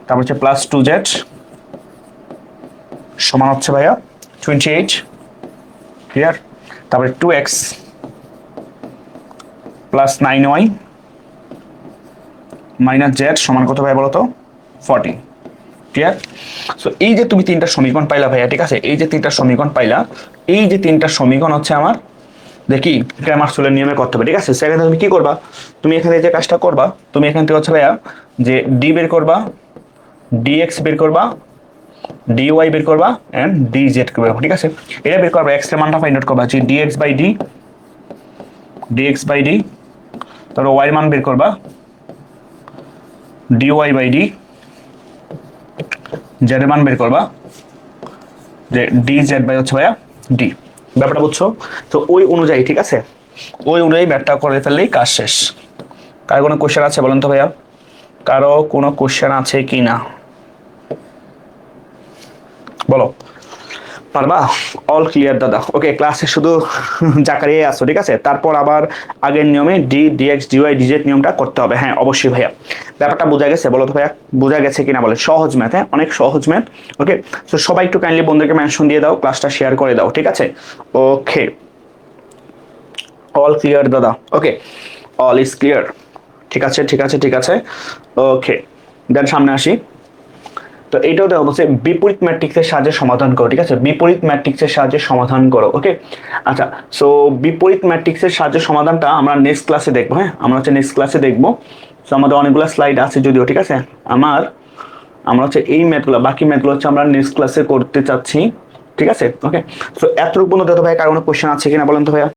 তারপর হচ্ছে +2z সমান হচ্ছে ভাইয়া 28, ক্লিয়ার। তারপরে 2x + 9y - z সমান কত ভাই বলতো 14, ক্লিয়ার। সো এই যে তুমি তিনটা সমীকরণ পাইলা ভাইয়া, ঠিক আছে, এই যে তিনটা সমীকরণ পাইলা, এই যে তিনটা সমীকরণ হচ্ছে আমার দেখি ক্র্যামার-সোলের নিয়মে করতে হবে, ঠিক আছে। সেখানে তুমি কি করবা, তুমি এখানে যে কাজটা করবা, তুমি এখান থেকে হচ্ছে ভাইয়া যে ডি বের করবা, ডিএক্স বের করবা, ডিওয়াই বের করবা এন্ড ডিজেড বের করবা, ঠিক আছে। এটা বের করবা, এক্স এর মানটা ফাইন্ড আউট করবা যে D X by D, D X by D, তারপর ওয়াই এর মান বের করবা ডিওয়াই বাই ডি, জেড এর মান বের করবা যে ডি জেড বাই হচ্ছে ভাইয়া ডি। ব্যাপারটা বুঝছো? তো ওই অনুযায়ী, ঠিক আছে, ওই অনুযায়ী ম্যাথটা করে ফেললেই কাজ শেষ। কারো কোনো কোশ্চেন আছে বলেন তো ভাইয়া, কারো কোনো কোশ্চেন আছে কি না বলো, পারবা? অল ক্লিয়ার দাদা, ওকে। ক্লাসে শুধু জাকারিয়াই আসো, ঠিক আছে। তারপর আবার আগের নিয়মে ডি ডিএক্স ডিওয়াই ডিজেড নিয়মটা করতে হবে। হ্যাঁ অবশ্যই ভাইয়া, ব্যাপারটা বোঝা গেছে? বলো তো ভাইয়া বোঝা গেছে কিনা বলে। সহজ ম্যাথ, হ্যাঁ অনেক সহজ ম্যাথ, ওকে। তো সবাই একটু কাইন্ডলি বন্ধুদেরকে মেনশন দিয়ে দাও, ক্লাসটা শেয়ার করে দাও, ঠিক আছে। ওকে, অল ক্লিয়ার দাদা, ওকে, অল ইজ ক্লিয়ার, ঠিক আছে ঠিক আছে ঠিক আছে, ওকে। দেন সামনে আসি। তো এইটাও দেখো বলছে বিপরীত ম্যাট্রিক্সের সাহায্যে সমাধান করো, ঠিক আছে। বিপরীত ম্যাট্রিক্সের সাহায্যে সমাধান করো, ওকে। আচ্ছা, সো বিপরীত ম্যাট্রিক্সের সাহায্যে সমাধানটা আমরা নেক্সট ক্লাসে দেখবো। হ্যাঁ আমরা হচ্ছে নেক্সট ক্লাসে দেখবো। সো আমাদের অনেকগুলো স্লাইড আছে যদিও, ঠিক আছে। আমরা হচ্ছে এই ম্যাথগুলো, বাকি ম্যাথগুলো হচ্ছে আমরা নেক্সট ক্লাসে করতে চাচ্ছি, ঠিক আছে, ওকে। সো এতটুকু পর্যন্ত ভাই কারো কোনো কোশ্চেন আছে কিনা বলেন তো ভাইয়া।